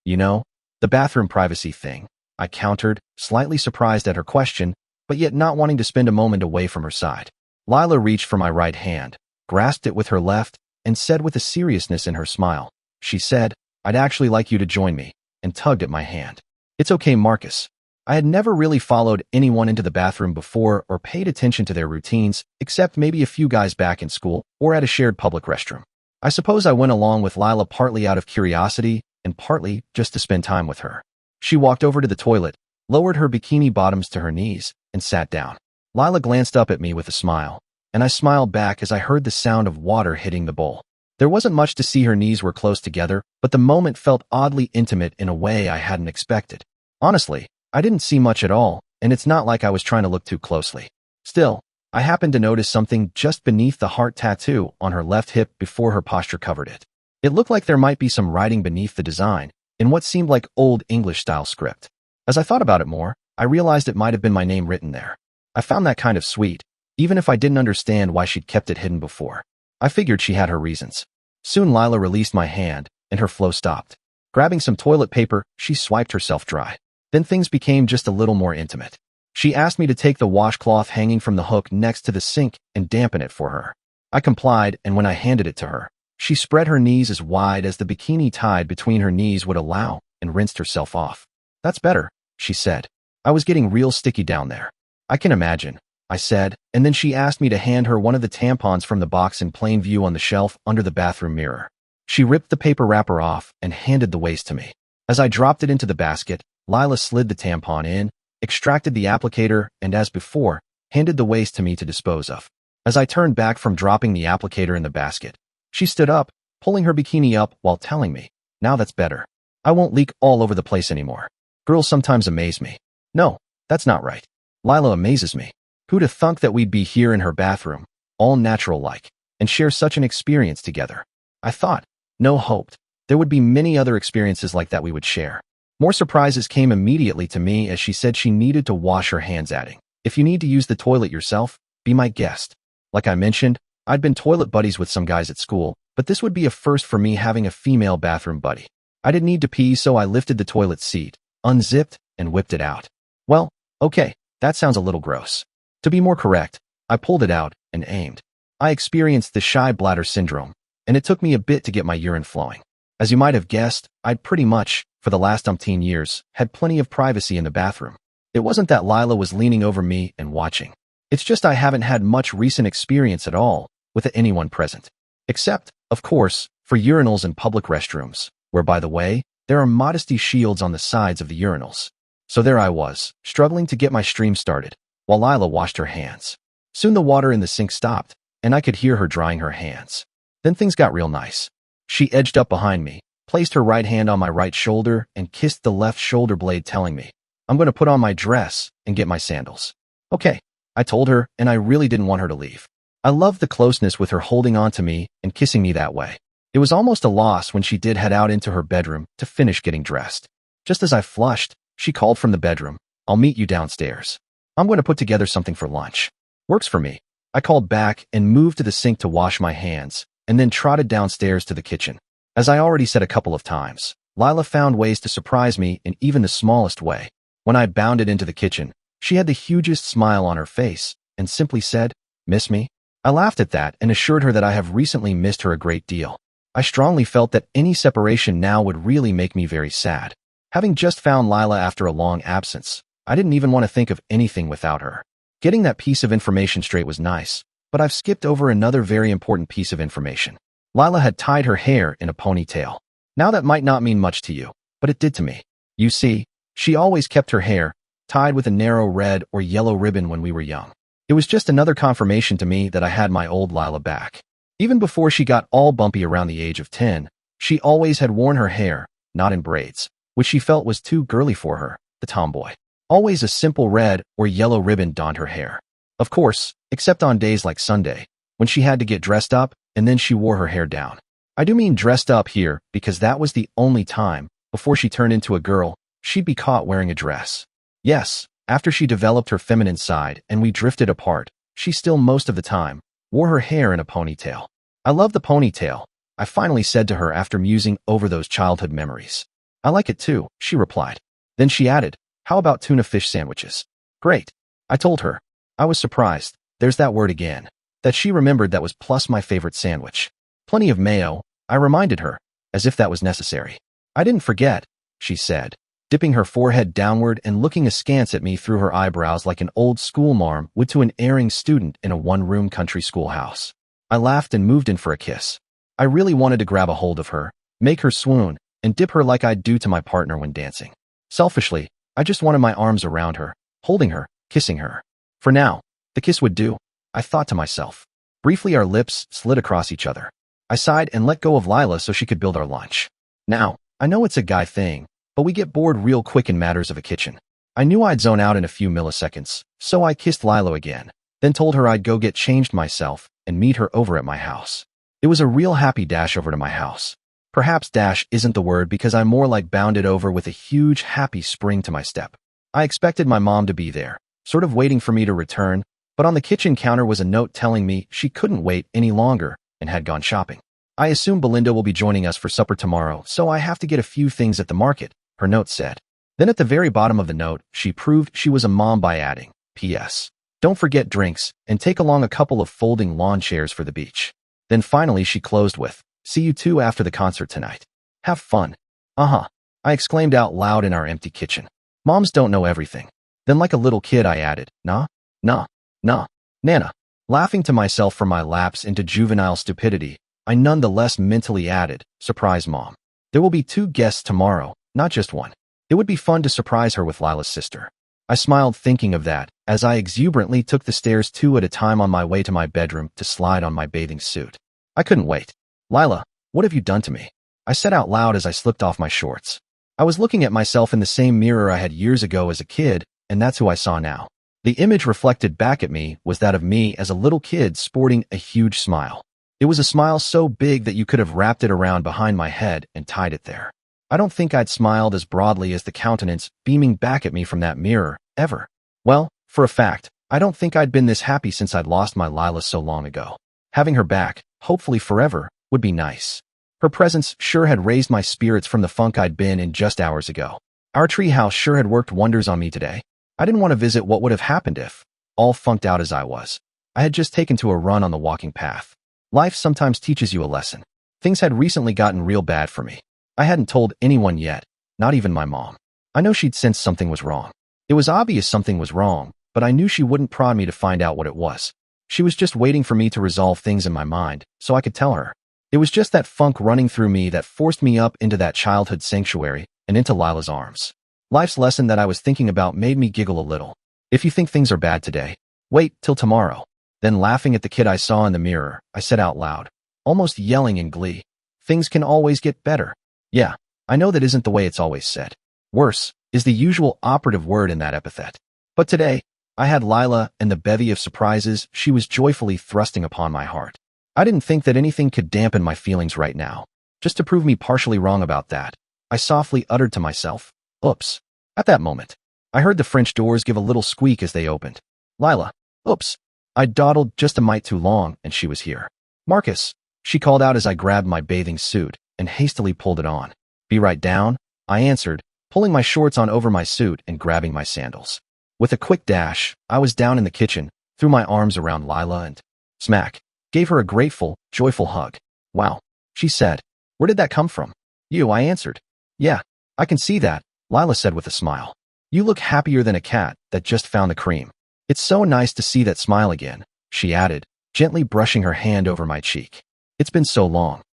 You know, the bathroom privacy thing, I countered, slightly surprised at her question, but yet not wanting to spend a moment away from her side. Lila reached for my right hand, grasped it with her left, and said with a seriousness in her smile, she said, I'd actually like you to join me, and tugged at my hand. It's okay, Marcus. I had never really followed anyone into the bathroom before or paid attention to their routines, except maybe a few guys back in school or at a shared public restroom. I suppose I went along with Lila partly out of curiosity and partly just to spend time with her. She walked over to the toilet, lowered her bikini bottoms to her knees, and sat down. Lila glanced up at me with a smile, and I smiled back as I heard the sound of water hitting the bowl. There wasn't much to see. Her knees were close together, but the moment felt oddly intimate in a way I hadn't expected. Honestly, I didn't see much at all, and it's not like I was trying to look too closely. Still, I happened to notice something just beneath the heart tattoo on her left hip before her posture covered it. It looked like there might be some writing beneath the design, in what seemed like old English-style script. As I thought about it more, I realized it might have been my name written there. I found that kind of sweet, even if I didn't understand why she'd kept it hidden before. I figured she had her reasons. Soon Lila released my hand, and her flow stopped. Grabbing some toilet paper, she swiped herself dry. Then things became just a little more intimate. She asked me to take the washcloth hanging from the hook next to the sink and dampen it for her. I complied, and when I handed it to her, she spread her knees as wide as the bikini tied between her knees would allow and rinsed herself off. That's better, she said. I was getting real sticky down there. I can imagine, I said, and then she asked me to hand her one of the tampons from the box in plain view on the shelf under the bathroom mirror. She ripped the paper wrapper off and handed the waste to me. As I dropped it into the basket, Lila slid the tampon in, extracted the applicator, and as before, handed the waste to me to dispose of. As I turned back from dropping the applicator in the basket, she stood up, pulling her bikini up while telling me, "Now that's better. I won't leak all over the place anymore." Girls sometimes amaze me. No, that's not right. Lila amazes me. Who'da thunk that we'd be here in her bathroom, all natural-like, and share such an experience together? I thought, no hoped, there would be many other experiences like that we would share. More surprises came immediately to me as she said she needed to wash her hands, adding, "If you need to use the toilet yourself, be my guest." Like I mentioned, I'd been toilet buddies with some guys at school, but this would be a first for me having a female bathroom buddy. I didn't need to pee, so I lifted the toilet seat, unzipped, and whipped it out. Well, okay, that sounds a little gross. To be more correct, I pulled it out and aimed. I experienced the shy bladder syndrome, and it took me a bit to get my urine flowing. As you might have guessed, I'd pretty much, for the last umpteen years, had plenty of privacy in the bathroom. It wasn't that Lila was leaning over me and watching. It's just I haven't had much recent experience at all with anyone present. Except, of course, for urinals and public restrooms, where, by the way, there are modesty shields on the sides of the urinals. So there I was, struggling to get my stream started, while Lila washed her hands. Soon the water in the sink stopped, and I could hear her drying her hands. Then things got real nice. She edged up behind me, placed her right hand on my right shoulder, and kissed the left shoulder blade, telling me, "I'm going to put on my dress and get my sandals." Okay, I told her, and I really didn't want her to leave. I loved the closeness with her holding on to me and kissing me that way. It was almost a loss when she did head out into her bedroom to finish getting dressed. Just as I flushed, she called from the bedroom, "I'll meet you downstairs. I'm going to put together something for lunch." "Works for me." I called back and moved to the sink to wash my hands, and then trotted downstairs to the kitchen. As I already said a couple of times, Lila found ways to surprise me in even the smallest way. When I bounded into the kitchen, she had the hugest smile on her face and simply said, "Miss me?" I laughed at that and assured her that I have recently missed her a great deal. I strongly felt that any separation now would really make me very sad. Having just found Lila after a long absence, I didn't even want to think of anything without her. Getting that piece of information straight was nice, but I've skipped over another very important piece of information. Lila had tied her hair in a ponytail. Now that might not mean much to you, but it did to me. You see, she always kept her hair tied with a narrow red or yellow ribbon when we were young. It was just another confirmation to me that I had my old Lila back. Even before she got all bumpy around the age of 10, she always had worn her hair, not in braids, which she felt was too girly for her, the tomboy. Always a simple red or yellow ribbon donned her hair. Of course, except on days like Sunday, when she had to get dressed up, and then she wore her hair down. I do mean dressed up here because that was the only time, before she turned into a girl, she'd be caught wearing a dress. Yes, after she developed her feminine side and we drifted apart, she still most of the time wore her hair in a ponytail. "I love the ponytail," I finally said to her after musing over those childhood memories. "I like it too," she replied. Then she added, "How about tuna fish sandwiches?" "Great," I told her. I was surprised, there's that word again, that she remembered that was plus my favorite sandwich. "Plenty of mayo," I reminded her, as if that was necessary. "I didn't forget," she said, dipping her forehead downward and looking askance at me through her eyebrows like an old schoolmarm would to an erring student in a one-room country schoolhouse. I laughed and moved in for a kiss. I really wanted to grab a hold of her, make her swoon, and dip her like I'd do to my partner when dancing. Selfishly, I just wanted my arms around her, holding her, kissing her. For now, the kiss would do, I thought to myself. Briefly our lips slid across each other. I sighed and let go of Lila so she could build our lunch. Now, I know it's a guy thing, but we get bored real quick in matters of a kitchen. I knew I'd zone out in a few milliseconds, so I kissed Lila again, then told her I'd go get changed myself and meet her over at my house. It was a real happy dash over to my house. Perhaps dash isn't the word because I more like bounded over with a huge happy spring to my step. I expected my mom to be there, sort of waiting for me to return, but on the kitchen counter was a note telling me she couldn't wait any longer and had gone shopping. "I assume Belinda will be joining us for supper tomorrow, so I have to get a few things at the market," her note said. Then at the very bottom of the note, she proved she was a mom by adding, "P.S. Don't forget drinks, and take along a couple of folding lawn chairs for the beach." Then finally she closed with, "See you two after the concert tonight. Have fun." "Uh-huh," I exclaimed out loud in our empty kitchen. Moms don't know everything. Then like a little kid I added, "Nah, nah, nah, Nana." Laughing to myself for my lapse into juvenile stupidity, I nonetheless mentally added, "Surprise Mom. There will be 2 guests tomorrow, not just one. It would be fun to surprise her with Lila's sister." I smiled thinking of that, as I exuberantly took the stairs 2 at a time on my way to my bedroom to slide on my bathing suit. I couldn't wait. Lila, what have you done to me? I said out loud as I slipped off my shorts. I was looking at myself in the same mirror I had years ago as a kid, and that's who I saw now. The image reflected back at me was that of me as a little kid sporting a huge smile. It was a smile so big that you could have wrapped it around behind my head and tied it there. I don't think I'd smiled as broadly as the countenance beaming back at me from that mirror, ever. Well, for a fact, I don't think I'd been this happy since I'd lost my Lila so long ago. Having her back, hopefully forever, would be nice. Her presence sure had raised my spirits from the funk I'd been in just hours ago. Our treehouse sure had worked wonders on me today. I didn't want to visit what would have happened if, all funked out as I was, I had just taken to a run on the walking path. Life sometimes teaches you a lesson. Things had recently gotten real bad for me. I hadn't told anyone yet, not even my mom. I know she'd sensed something was wrong. It was obvious something was wrong, but I knew she wouldn't prod me to find out what it was. She was just waiting for me to resolve things in my mind, so I could tell her. It was just that funk running through me that forced me up into that childhood sanctuary and into Lila's arms. Life's lesson that I was thinking about made me giggle a little. If you think things are bad today, wait till tomorrow. Then laughing at the kid I saw in the mirror, I said out loud, almost yelling in glee, things can always get better. Yeah, I know that isn't the way it's always said. Worse is the usual operative word in that epithet. But today, I had Lila and the bevy of surprises she was joyfully thrusting upon my heart. I didn't think that anything could dampen my feelings right now. Just to prove me partially wrong about that, I softly uttered to myself, oops. At that moment, I heard the French doors give a little squeak as they opened. Lila, oops. I dawdled just a mite too long, and she was here. Marcus, she called out as I grabbed my bathing suit and hastily pulled it on. Be right down, I answered, pulling my shorts on over my suit and grabbing my sandals. With a quick dash, I was down in the kitchen, threw my arms around Lila and, smack, gave her a grateful, joyful hug. Wow, she said. Where did that come from? You, I answered. Yeah, I can see that, Lila said with a smile. You look happier than a cat that just found the cream. It's so nice to see that smile again, she added, gently brushing her hand over my cheek. It's been so long,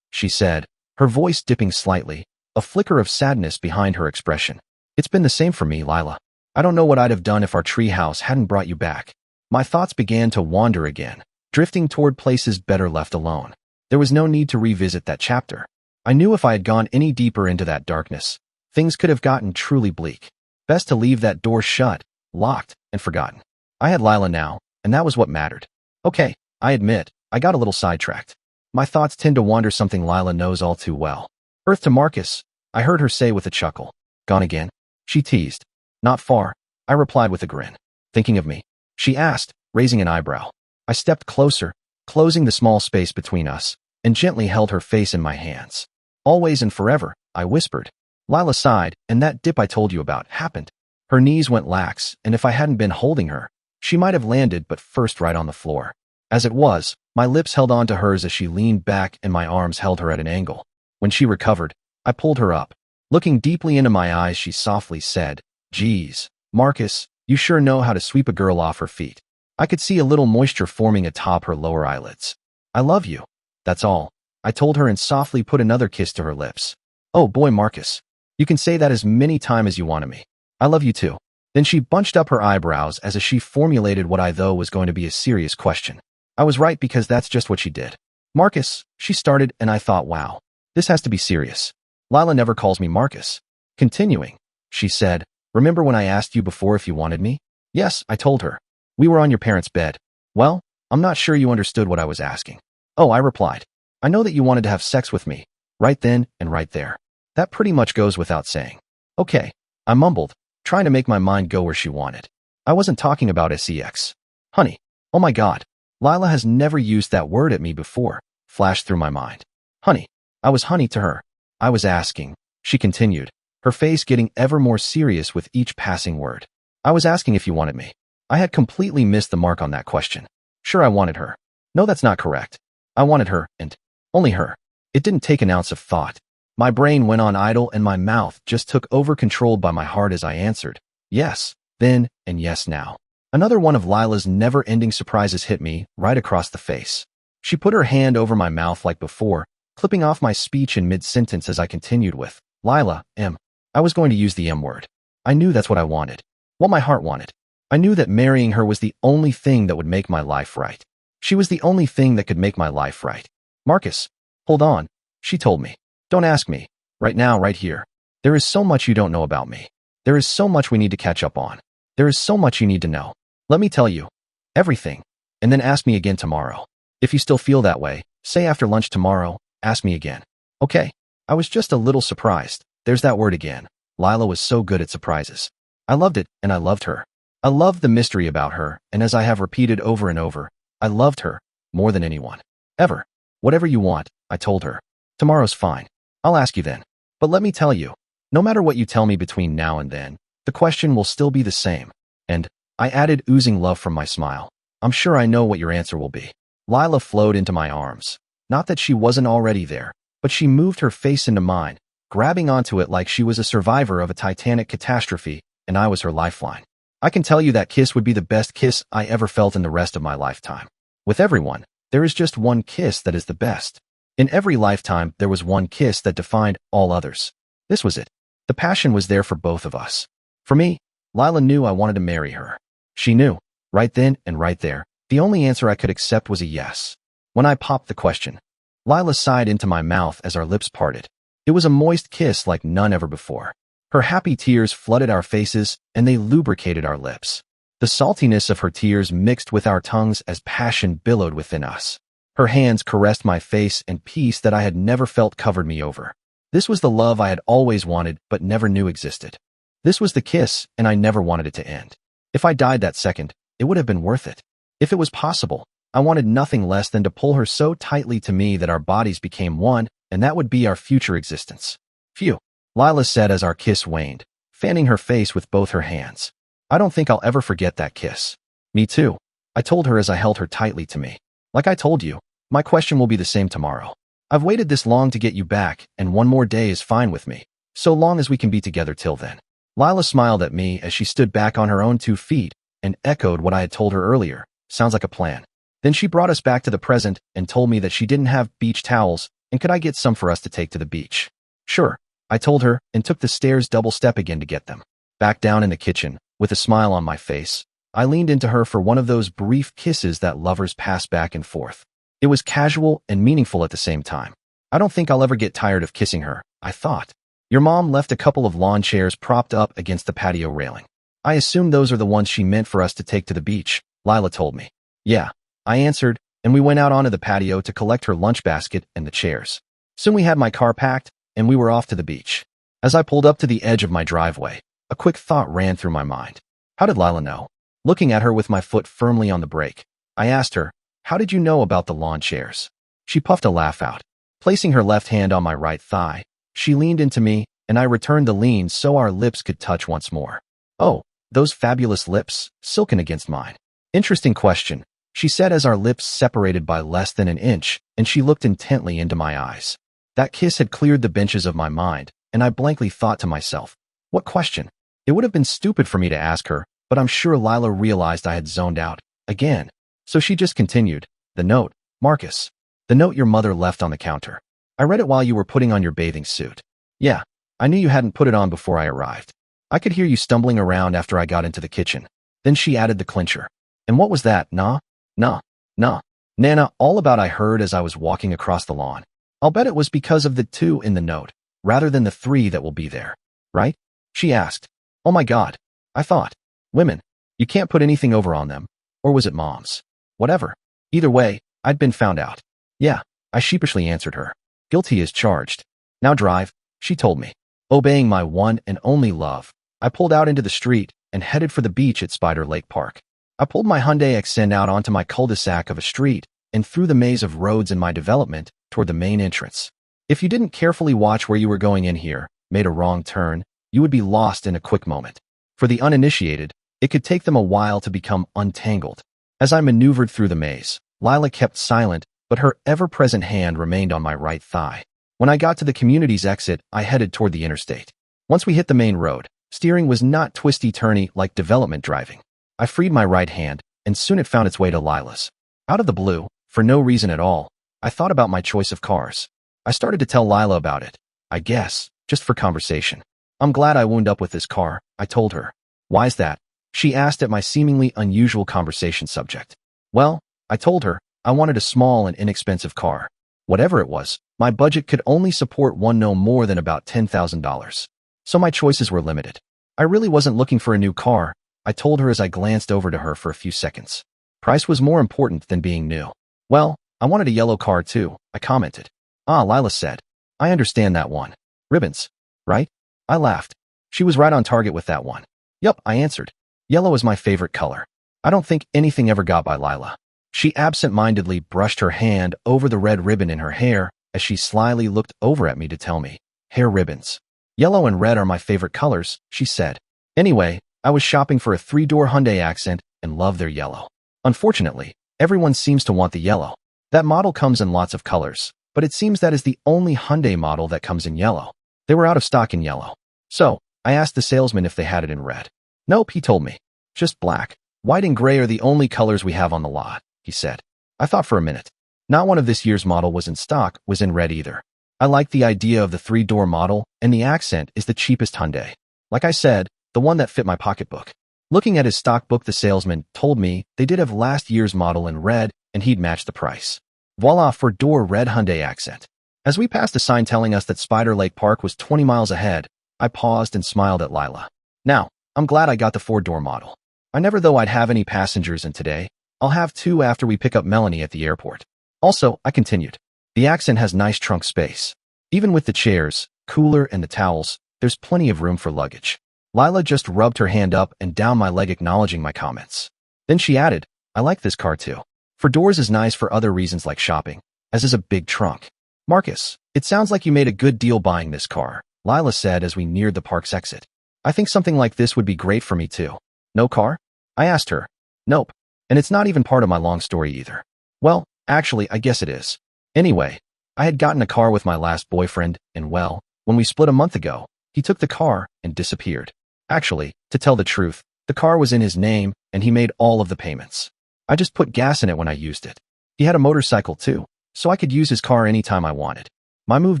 she said, her voice dipping slightly, a flicker of sadness behind her expression. It's been the same for me, Lila. I don't know what I'd have done if our treehouse hadn't brought you back. My thoughts began to wander again, drifting toward places better left alone. There was no need to revisit that chapter. I knew if I had gone any deeper into that darkness, things could have gotten truly bleak. Best to leave that door shut, locked, and forgotten. I had Lila now, and that was what mattered. Okay, I admit, I got a little sidetracked. My thoughts tend to wander something Lila knows all too well. Earth to Marcus, I heard her say with a chuckle. Gone again? She teased. Not far, I replied with a grin. Thinking of me? She asked, raising an eyebrow. I stepped closer, closing the small space between us, and gently held her face in my hands. Always and forever, I whispered. Lila sighed, and that dip I told you about happened. Her knees went lax, and if I hadn't been holding her, she might have landed but first right on the floor. As it was, my lips held on to hers as she leaned back and my arms held her at an angle. When she recovered, I pulled her up. Looking deeply into my eyes, she softly said, Geez, Marcus, you sure know how to sweep a girl off her feet. I could see a little moisture forming atop her lower eyelids. I love you. That's all, I told her and softly put another kiss to her lips. Oh boy, Marcus. You can say that as many times as you want of me. I love you too. Then she bunched up her eyebrows as she formulated what I thought was going to be a serious question. I was right because that's just what she did. Marcus, she started, and I thought, wow, this has to be serious. Lila never calls me Marcus. Continuing, she said, remember when I asked you before if you wanted me? Yes, I told her. We were on your parents' bed. Well, I'm not sure you understood what I was asking. Oh, I replied. I know that you wanted to have sex with me. Right then and right there. That pretty much goes without saying. Okay, I mumbled, trying to make my mind go where she wanted. I wasn't talking about sex. Honey. Oh my God. Lila has never used that word at me before, flashed through my mind. Honey. I was honey to her. I was asking, she continued, her face getting ever more serious with each passing word. I was asking if you wanted me. I had completely missed the mark on that question. Sure, I wanted her. No, that's not correct. I wanted her, and only her. It didn't take an ounce of thought. My brain went on idle and my mouth just took over, controlled by my heart as I answered, yes, then, and yes now. Another one of Lila's never-ending surprises hit me right across the face. She put her hand over my mouth like before, clipping off my speech in mid-sentence as I continued with, Lila, I was going to use the M word. I knew that's what I wanted. What my heart wanted. I knew that marrying her was the only thing that would make my life right. She was the only thing that could make my life right. Marcus, hold on, she told me. Don't ask me. Right now, right here. There is so much you don't know about me. There is so much we need to catch up on. There is so much you need to know. Let me tell you. Everything. And then ask me again tomorrow. If you still feel that way, say after lunch tomorrow, ask me again. Okay. I was just a little surprised. There's that word again. Lila was so good at surprises. I loved it, and I loved her. I loved the mystery about her, and as I have repeated over and over, I loved her more than anyone. Ever. Whatever you want, I told her. Tomorrow's fine. I'll ask you then. But let me tell you, no matter what you tell me between now and then, the question will still be the same. And, I added, oozing love from my smile, I'm sure I know what your answer will be. Lila flowed into my arms. Not that she wasn't already there, but she moved her face into mine, grabbing onto it like she was a survivor of a Titanic catastrophe, and I was her lifeline. I can tell you that kiss would be the best kiss I ever felt in the rest of my lifetime. With everyone, there is just one kiss that is the best. In every lifetime, there was one kiss that defined all others. This was it. The passion was there for both of us. For me, Lila knew I wanted to marry her. She knew, right then and right there, the only answer I could accept was a yes. When I popped the question, Lila sighed into my mouth as our lips parted. It was a moist kiss like none ever before. Her happy tears flooded our faces, and they lubricated our lips. The saltiness of her tears mixed with our tongues as passion billowed within us. Her hands caressed my face, and peace that I had never felt covered me over. This was the love I had always wanted but never knew existed. This was the kiss, and I never wanted it to end. If I died that second, it would have been worth it. If it was possible, I wanted nothing less than to pull her so tightly to me that our bodies became one, and that would be our future existence. Phew, Lila said as our kiss waned, fanning her face with both her hands. I don't think I'll ever forget that kiss. Me too, I told her as I held her tightly to me. Like I told you, my question will be the same tomorrow. I've waited this long to get you back, and one more day is fine with me, so long as we can be together till then. Lila smiled at me as she stood back on her own 2 feet and echoed what I had told her earlier. Sounds like a plan. Then she brought us back to the present and told me that she didn't have beach towels and could I get some for us to take to the beach. Sure, I told her and took the stairs double step again to get them. Back down in the kitchen, with a smile on my face, I leaned into her for one of those brief kisses that lovers pass back and forth. It was casual and meaningful at the same time. I don't think I'll ever get tired of kissing her, I thought. Your mom left a couple of lawn chairs propped up against the patio railing. I assume those are the ones she meant for us to take to the beach, Lila told me. Yeah, I answered, and we went out onto the patio to collect her lunch basket and the chairs. Soon we had my car packed, and we were off to the beach. As I pulled up to the edge of my driveway, a quick thought ran through my mind. How did Lila know? Looking at her with my foot firmly on the brake, I asked her, how did you know about the lawn chairs? She puffed a laugh out. Placing her left hand on my right thigh, she leaned into me, and I returned the lean so our lips could touch once more. Oh, those fabulous lips, silken against mine. Interesting question, she said as our lips separated by less than an inch, and she looked intently into my eyes. That kiss had cleared the benches of my mind, and I blankly thought to myself, what question? It would have been stupid for me to ask her, but I'm sure Lila realized I had zoned out, again. So she just continued, the note, Marcus. The note your mother left on the counter. I read it while you were putting on your bathing suit. Yeah, I knew you hadn't put it on before I arrived. I could hear you stumbling around after I got into the kitchen. Then she added the clincher. And what was that, nah? Nana, all about I heard as I was walking across the lawn. I'll bet it was because of the 2 in the note, rather than the 3 that will be there. Right? She asked. Oh my God. I thought. Women. You can't put anything over on them. Or was it moms? Whatever. Either way, I'd been found out. Yeah, I sheepishly answered her. Guilty as charged. Now drive, she told me. Obeying my one and only love, I pulled out into the street and headed for the beach at Spider Lake Park. I pulled my Hyundai Accent out onto my cul-de-sac of a street and through the maze of roads in my development toward the main entrance. If you didn't carefully watch where you were going in here, made a wrong turn, you would be lost in a quick moment. For the uninitiated, it could take them a while to become untangled. As I maneuvered through the maze, Lila kept silent, but her ever-present hand remained on my right thigh. When I got to the community's exit, I headed toward the interstate. Once we hit the main road, steering was not twisty-turny like development driving. I freed my right hand, and soon it found its way to Lila's. Out of the blue, for no reason at all, I thought about my choice of cars. I started to tell Lila about it, I guess, just for conversation. I'm glad I wound up with this car, I told her. Why's that? She asked at my seemingly unusual conversation subject. Well, I told her, I wanted a small and inexpensive car. Whatever it was, my budget could only support one no more than about $10,000. So my choices were limited. I really wasn't looking for a new car, I told her as I glanced over to her for a few seconds. Price was more important than being new. Well, I wanted a yellow car too, I commented. Ah, Lila said. I understand that one. Ribbons, right? I laughed. She was right on target with that one. Yup, I answered. Yellow is my favorite color. I don't think anything ever got by Lila. She absent-mindedly brushed her hand over the red ribbon in her hair as she slyly looked over at me to tell me, hair ribbons. Yellow and red are my favorite colors, she said. Anyway, I was shopping for a 3-door Hyundai Accent and love their yellow. Unfortunately, everyone seems to want the yellow. That model comes in lots of colors, but it seems that is the only Hyundai model that comes in yellow. They were out of stock in yellow. So, I asked the salesman if they had it in red. Nope, he told me. Just black. White and gray are the only colors we have on the lot, he said. I thought for a minute. Not one of this year's model was in stock, was in red either. I like the idea of the 3-door model, and the Accent is the cheapest Hyundai. Like I said, the one that fit my pocketbook. Looking at his stock book, the salesman told me they did have last year's model in red, and he'd match the price. Voila, 4-door red Hyundai Accent. As we passed a sign telling us that Spider Lake Park was 20 miles ahead, I paused and smiled at Lila. Now, I'm glad I got the 4-door model. I never thought I'd have any passengers, and today, I'll have 2 after we pick up Melanie at the airport. Also, I continued, the Accent has nice trunk space. Even with the chairs, cooler, and the towels, there's plenty of room for luggage. Lila just rubbed her hand up and down my leg acknowledging my comments. Then she added, I like this car too. 4 doors is nice for other reasons like shopping, as is a big trunk. Marcus, it sounds like you made a good deal buying this car, Lila said as we neared the park's exit. I think something like this would be great for me too. No car? I asked her. Nope. And it's not even part of my long story either. Well, actually, I guess it is. Anyway, I had gotten a car with my last boyfriend, and well, when we split a month ago, he took the car and disappeared. Actually, to tell the truth, the car was in his name, and he made all of the payments. I just put gas in it when I used it. He had a motorcycle too, so I could use his car anytime I wanted. My move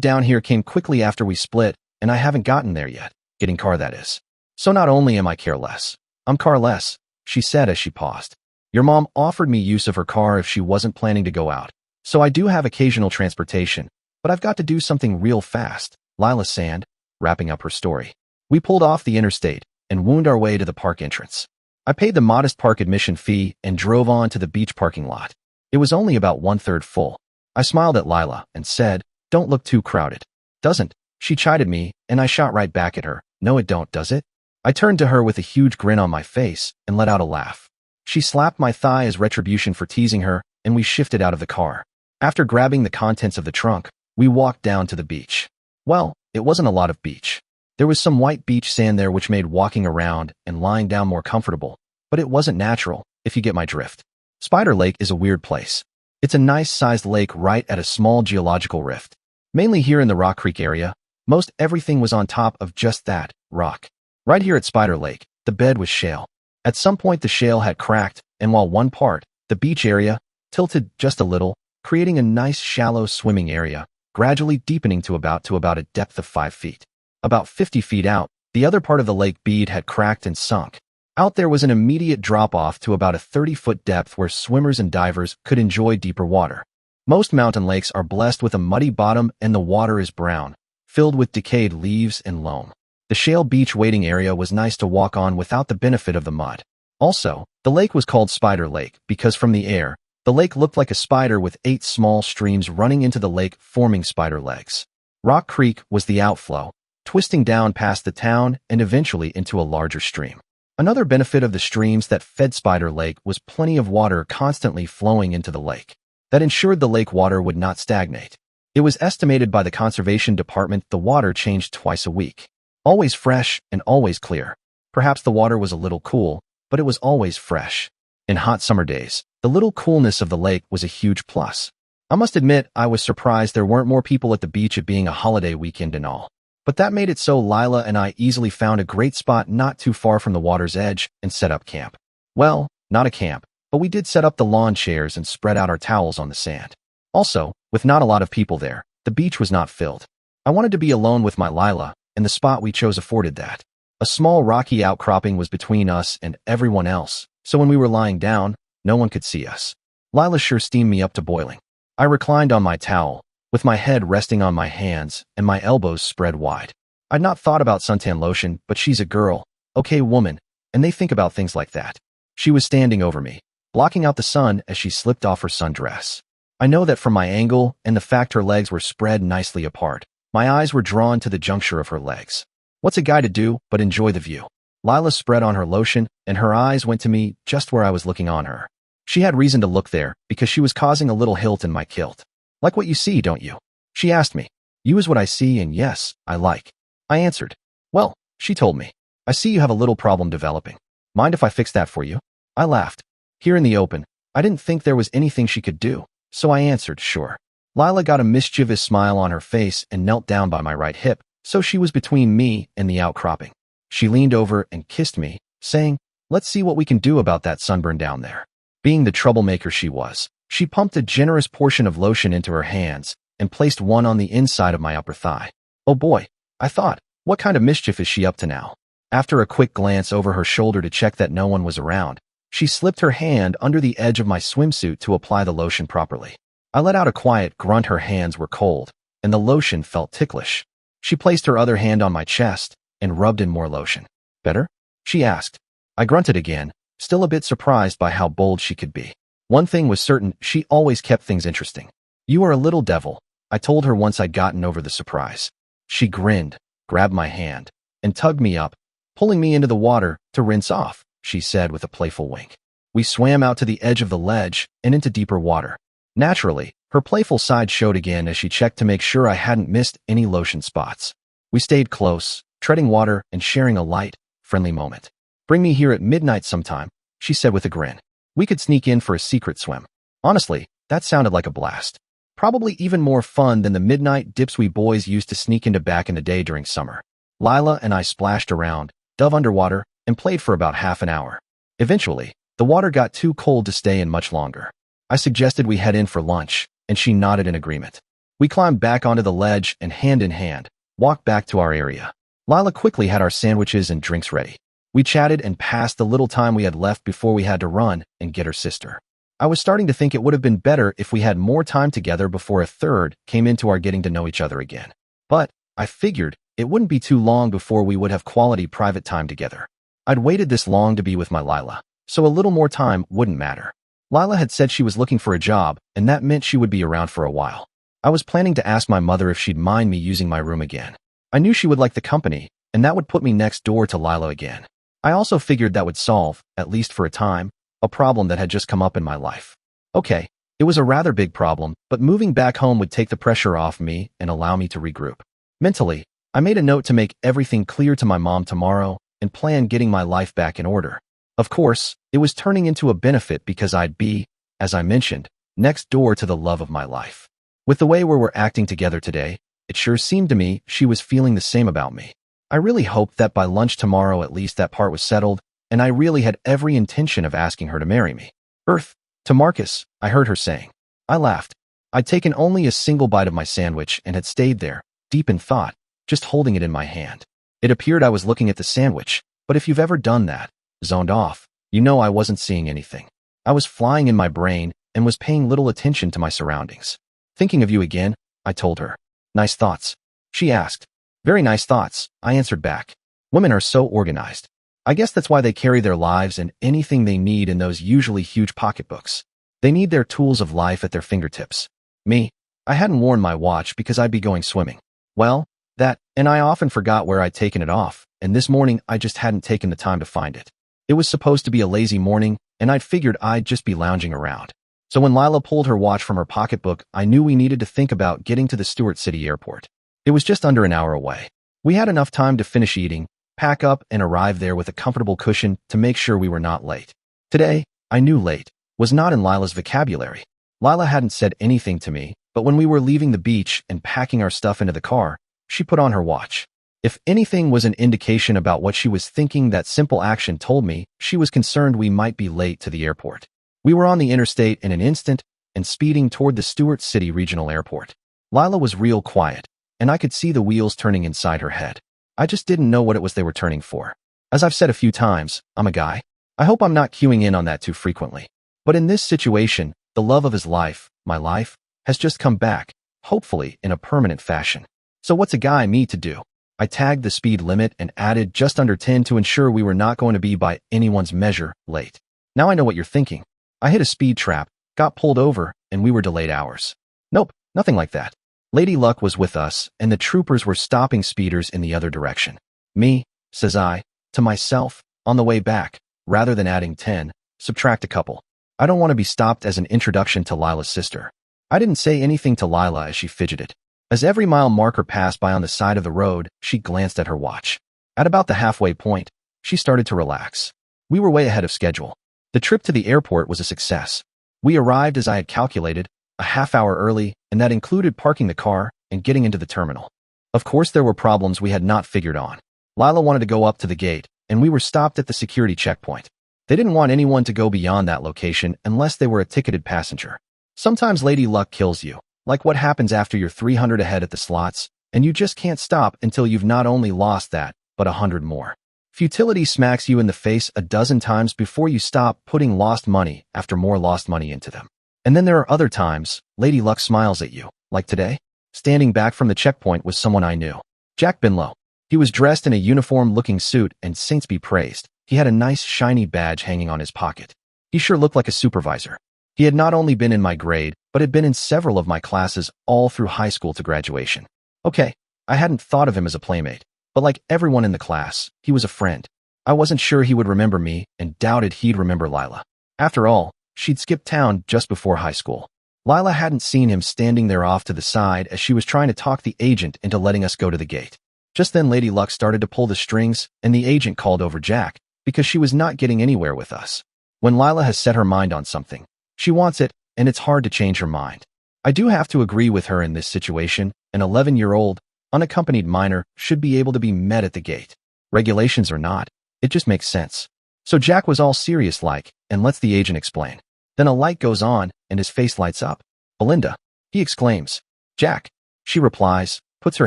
down here came quickly after we split, and I haven't gotten there yet. Getting car, that is. So not only am I careless, I'm carless, she said as she paused. Your mom offered me use of her car if she wasn't planning to go out. So I do have occasional transportation, but I've got to do something real fast, Lila said, wrapping up her story. We pulled off the interstate and wound our way to the park entrance. I paid the modest park admission fee and drove on to the beach parking lot. It was only about 1/3 full. I smiled at Lila and said, don't look too crowded. Doesn't. She chided me, and I shot right back at her. No, it don't, does it? I turned to her with a huge grin on my face and let out a laugh. She slapped my thigh as retribution for teasing her, and we shifted out of the car. After grabbing the contents of the trunk, we walked down to the beach. Well, it wasn't a lot of beach. There was some white beach sand there which made walking around and lying down more comfortable, but it wasn't natural, if you get my drift. Spider Lake is a weird place. It's a nice-sized lake right at a small geological rift. Mainly here in the Rock Creek area, most everything was on top of just that, rock. Right here at Spider Lake, the bed was shale. At some point the shale had cracked, and while one part, the beach area, tilted just a little, creating a nice shallow swimming area, gradually deepening to about a depth of 5 feet. About 50 feet out, the other part of the lake bed had cracked and sunk. Out there was an immediate drop-off to about a 30-foot depth where swimmers and divers could enjoy deeper water. Most mountain lakes are blessed with a muddy bottom and the water is brown, filled with decayed leaves and loam. The shale beach wading area was nice to walk on without the benefit of the mud. Also, the lake was called Spider Lake because from the air, the lake looked like a spider with 8 small streams running into the lake forming spider legs. Rock Creek was the outflow, twisting down past the town and eventually into a larger stream. Another benefit of the streams that fed Spider Lake was plenty of water constantly flowing into the lake. That ensured the lake water would not stagnate. It was estimated by the conservation department the water changed twice a week. Always fresh and always clear. Perhaps the water was a little cool, but it was always fresh. In hot summer days, the little coolness of the lake was a huge plus. I must admit I was surprised there weren't more people at the beach, it being a holiday weekend and all. But that made it so Lila and I easily found a great spot not too far from the water's edge and set up camp. Well, not a camp, but we did set up the lawn chairs and spread out our towels on the sand. Also, with not a lot of people there, the beach was not filled. I wanted to be alone with my Lila, and the spot we chose afforded that. A small rocky outcropping was between us and everyone else, so when we were lying down, no one could see us. Lila sure steamed me up to boiling. I reclined on my towel, with my head resting on my hands and my elbows spread wide. I'd not thought about suntan lotion, but she's a girl, okay woman, and they think about things like that. She was standing over me, blocking out the sun as she slipped off her sundress. I know that from my angle and the fact her legs were spread nicely apart, my eyes were drawn to the juncture of her legs. What's a guy to do but enjoy the view? Lila spread on her lotion, and her eyes went to me just where I was looking on her. She had reason to look there because she was causing a little hilt in my kilt. Like what you see, don't you? She asked me. You is what I see, and yes, I like. I answered. Well, she told me. I see you have a little problem developing. Mind if I fix that for you? I laughed. Here in the open, I didn't think there was anything she could do, so I answered, sure. Lila got a mischievous smile on her face and knelt down by my right hip, so she was between me and the outcropping. She leaned over and kissed me, saying, let's see what we can do about that sunburn down there. Being the troublemaker she was, she pumped a generous portion of lotion into her hands and placed one on the inside of my upper thigh. Oh boy, I thought, what kind of mischief is she up to now? After a quick glance over her shoulder to check that no one was around, she slipped her hand under the edge of my swimsuit to apply the lotion properly. I let out a quiet grunt. Her hands were cold, and the lotion felt ticklish. She placed her other hand on my chest and rubbed in more lotion. Better? She asked. I grunted again, still a bit surprised by how bold she could be. One thing was certain, she always kept things interesting. You are a little devil, I told her once I'd gotten over the surprise. She grinned, grabbed my hand, and tugged me up, pulling me into the water to rinse off, she said with a playful wink. We swam out to the edge of the ledge and into deeper water. Naturally, her playful side showed again as she checked to make sure I hadn't missed any lotion spots. We stayed close, treading water and sharing a light, friendly moment. Bring me here at midnight sometime, she said with a grin. We could sneak in for a secret swim. Honestly, that sounded like a blast. Probably even more fun than the midnight dips we boys used to sneak into back in the day during summer. Lila and I splashed around, dove underwater, and played for about half an hour. Eventually, the water got too cold to stay in much longer. I suggested we head in for lunch, and she nodded in agreement. We climbed back onto the ledge and hand in hand, walked back to our area. Lila quickly had our sandwiches and drinks ready. We chatted and passed the little time we had left before we had to run and get her sister. I was starting to think it would have been better if we had more time together before a third came into our getting to know each other again. But I figured it wouldn't be too long before we would have quality private time together. I'd waited this long to be with my Lila, so a little more time wouldn't matter. Lila had said she was looking for a job, and that meant she would be around for a while. I was planning to ask my mother if she'd mind me using my room again. I knew she would like the company, and that would put me next door to Lila again. I also figured that would solve, at least for a time, a problem that had just come up in my life. Okay, it was a rather big problem, but moving back home would take the pressure off me and allow me to regroup. Mentally, I made a note to make everything clear to my mom tomorrow and plan getting my life back in order. Of course, it was turning into a benefit because I'd be, as I mentioned, next door to the love of my life. With the way we were acting together today, it sure seemed to me she was feeling the same about me. I really hoped that by lunch tomorrow at least that part was settled, and I really had every intention of asking her to marry me. Earth, to Marcus, I heard her saying. I laughed. I'd taken only a single bite of my sandwich and had stayed there, deep in thought, just holding it in my hand. It appeared I was looking at the sandwich, but if you've ever done that, zoned off, you know I wasn't seeing anything. I was flying in my brain and was paying little attention to my surroundings. Thinking of you again, I told her. Nice thoughts, she asked. Very nice thoughts, I answered back. Women are so organized. I guess that's why they carry their lives and anything they need in those usually huge pocketbooks. They need their tools of life at their fingertips. Me, I hadn't worn my watch because I'd be going swimming. Well, that, and I often forgot where I'd taken it off, and this morning I just hadn't taken the time to find it. It was supposed to be a lazy morning, and I'd figured I'd just be lounging around. So when Lila pulled her watch from her pocketbook, I knew we needed to think about getting to the Stewart City Airport. It was just under an hour away. We had enough time to finish eating, pack up, and arrive there with a comfortable cushion to make sure we were not late. Today, I knew late was not in Lila's vocabulary. Lila hadn't said anything to me, but when we were leaving the beach and packing our stuff into the car, she put on her watch. If anything was an indication about what she was thinking, that simple action told me she was concerned we might be late to the airport. We were on the interstate in an instant and speeding toward the Stewart City Regional Airport. Lila was real quiet, and I could see the wheels turning inside her head. I just didn't know what it was they were turning for. As I've said a few times, I'm a guy. I hope I'm not queuing in on that too frequently. But in this situation, the love of his life, my life, has just come back, hopefully in a permanent fashion. So what's a guy me to do? I tagged the speed limit and added just under 10 to ensure we were not going to be by anyone's measure late. Now I know what you're thinking. I hit a speed trap, got pulled over, and we were delayed hours. Nope, nothing like that. Lady Luck was with us, and the troopers were stopping speeders in the other direction. Me, says I, to myself, on the way back, rather than adding 10, subtract a couple. I don't want to be stopped as an introduction to Lila's sister. I didn't say anything to Lila as she fidgeted. As every mile marker passed by on the side of the road, she glanced at her watch. At about the halfway point, she started to relax. We were way ahead of schedule. The trip to the airport was a success. We arrived as I had calculated, a half hour early, and that included parking the car and getting into the terminal. Of course, there were problems we had not figured on. Lila wanted to go up to the gate, and we were stopped at the security checkpoint. They didn't want anyone to go beyond that location unless they were a ticketed passenger. Sometimes Lady Luck kills you, like what happens after you're 300 ahead at the slots, and you just can't stop until you've not only lost that, but 100 more. Futility smacks you in the face a dozen times before you stop putting lost money after more lost money into them. And then there are other times, Lady Luck smiles at you, like today. Standing back from the checkpoint was someone I knew. Jack Binlow. He was dressed in a uniform-looking suit, and saints be praised, he had a nice shiny badge hanging on his pocket. He sure looked like a supervisor. He had not only been in my grade, but had been in several of my classes all through high school to graduation. Okay, I hadn't thought of him as a playmate, but like everyone in the class, he was a friend. I wasn't sure he would remember me and doubted he'd remember Lila. After all, she'd skipped town just before high school. Lila hadn't seen him standing there off to the side as she was trying to talk the agent into letting us go to the gate. Just then Lady Luck started to pull the strings, and the agent called over Jack because she was not getting anywhere with us. When Lila has set her mind on something, she wants it, and it's hard to change her mind. I do have to agree with her in this situation. An 11-year-old, unaccompanied minor should be able to be met at the gate. Regulations or not, it just makes sense. So Jack was all serious-like and lets the agent explain. Then a light goes on, and his face lights up. "Belinda," he exclaims. "Jack," she replies, puts her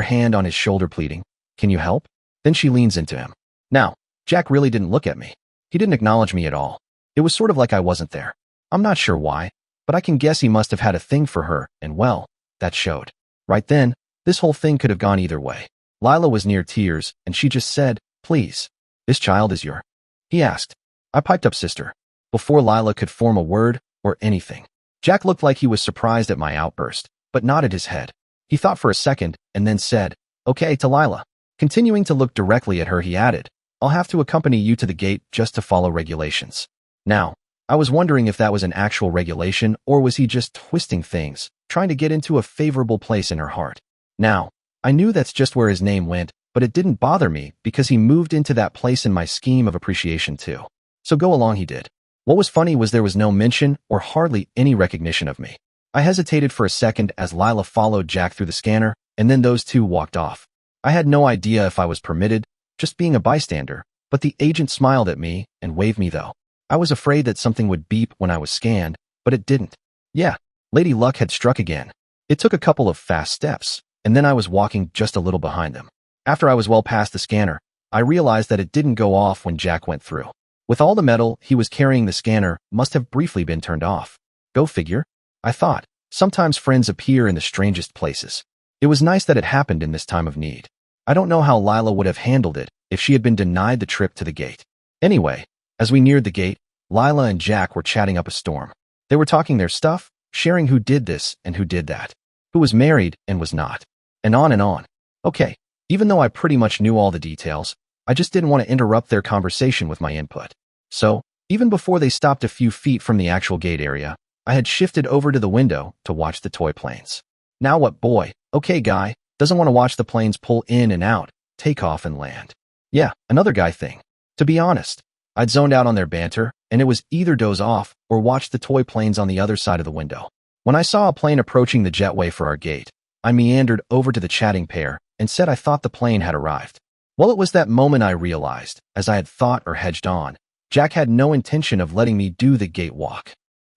hand on his shoulder pleading. "Can you help?" Then she leans into him. Now, Jack really didn't look at me. He didn't acknowledge me at all. It was sort of like I wasn't there. I'm not sure why, but I can guess he must have had a thing for her, and well, that showed. Right then, this whole thing could have gone either way. Lila was near tears, and she just said, "Please, this child is your..." He asked. I piped up sister, before Lila could form a word or anything. Jack looked like he was surprised at my outburst, but nodded his head. He thought for a second, and then said, "Okay," to Lila. Continuing to look directly at her, he added, "I'll have to accompany you to the gate just to follow regulations." Now, I was wondering if that was an actual regulation or was he just twisting things, trying to get into a favorable place in her heart. Now, I knew that's just where his name went, but it didn't bother me because he moved into that place in my scheme of appreciation too. So go along he did. What was funny was there was no mention or hardly any recognition of me. I hesitated for a second as Lila followed Jack through the scanner, and then those two walked off. I had no idea if I was permitted, just being a bystander, but the agent smiled at me and waved me though. I was afraid that something would beep when I was scanned, but it didn't. Yeah, Lady Luck had struck again. It took a couple of fast steps, and then I was walking just a little behind them. After I was well past the scanner, I realized that it didn't go off when Jack went through. With all the metal he was carrying, the scanner must have briefly been turned off. Go figure, I thought. Sometimes friends appear in the strangest places. It was nice that it happened in this time of need. I don't know how Lila would have handled it if she had been denied the trip to the gate. Anyway, as we neared the gate, Lila and Jack were chatting up a storm. They were talking their stuff, sharing who did this and who did that, who was married and was not, and on and on. Okay, even though I pretty much knew all the details, I just didn't want to interrupt their conversation with my input. So, even before they stopped a few feet from the actual gate area, I had shifted over to the window to watch the toy planes. Now what boy, okay guy, doesn't want to watch the planes pull in and out, take off and land? Yeah, another guy thing. To be honest, I'd zoned out on their banter, and it was either doze off or watch the toy planes on the other side of the window. When I saw a plane approaching the jetway for our gate, I meandered over to the chatting pair and said I thought the plane had arrived. Well, it was that moment I realized, as I had thought or hedged on, Jack had no intention of letting me do the gate walk.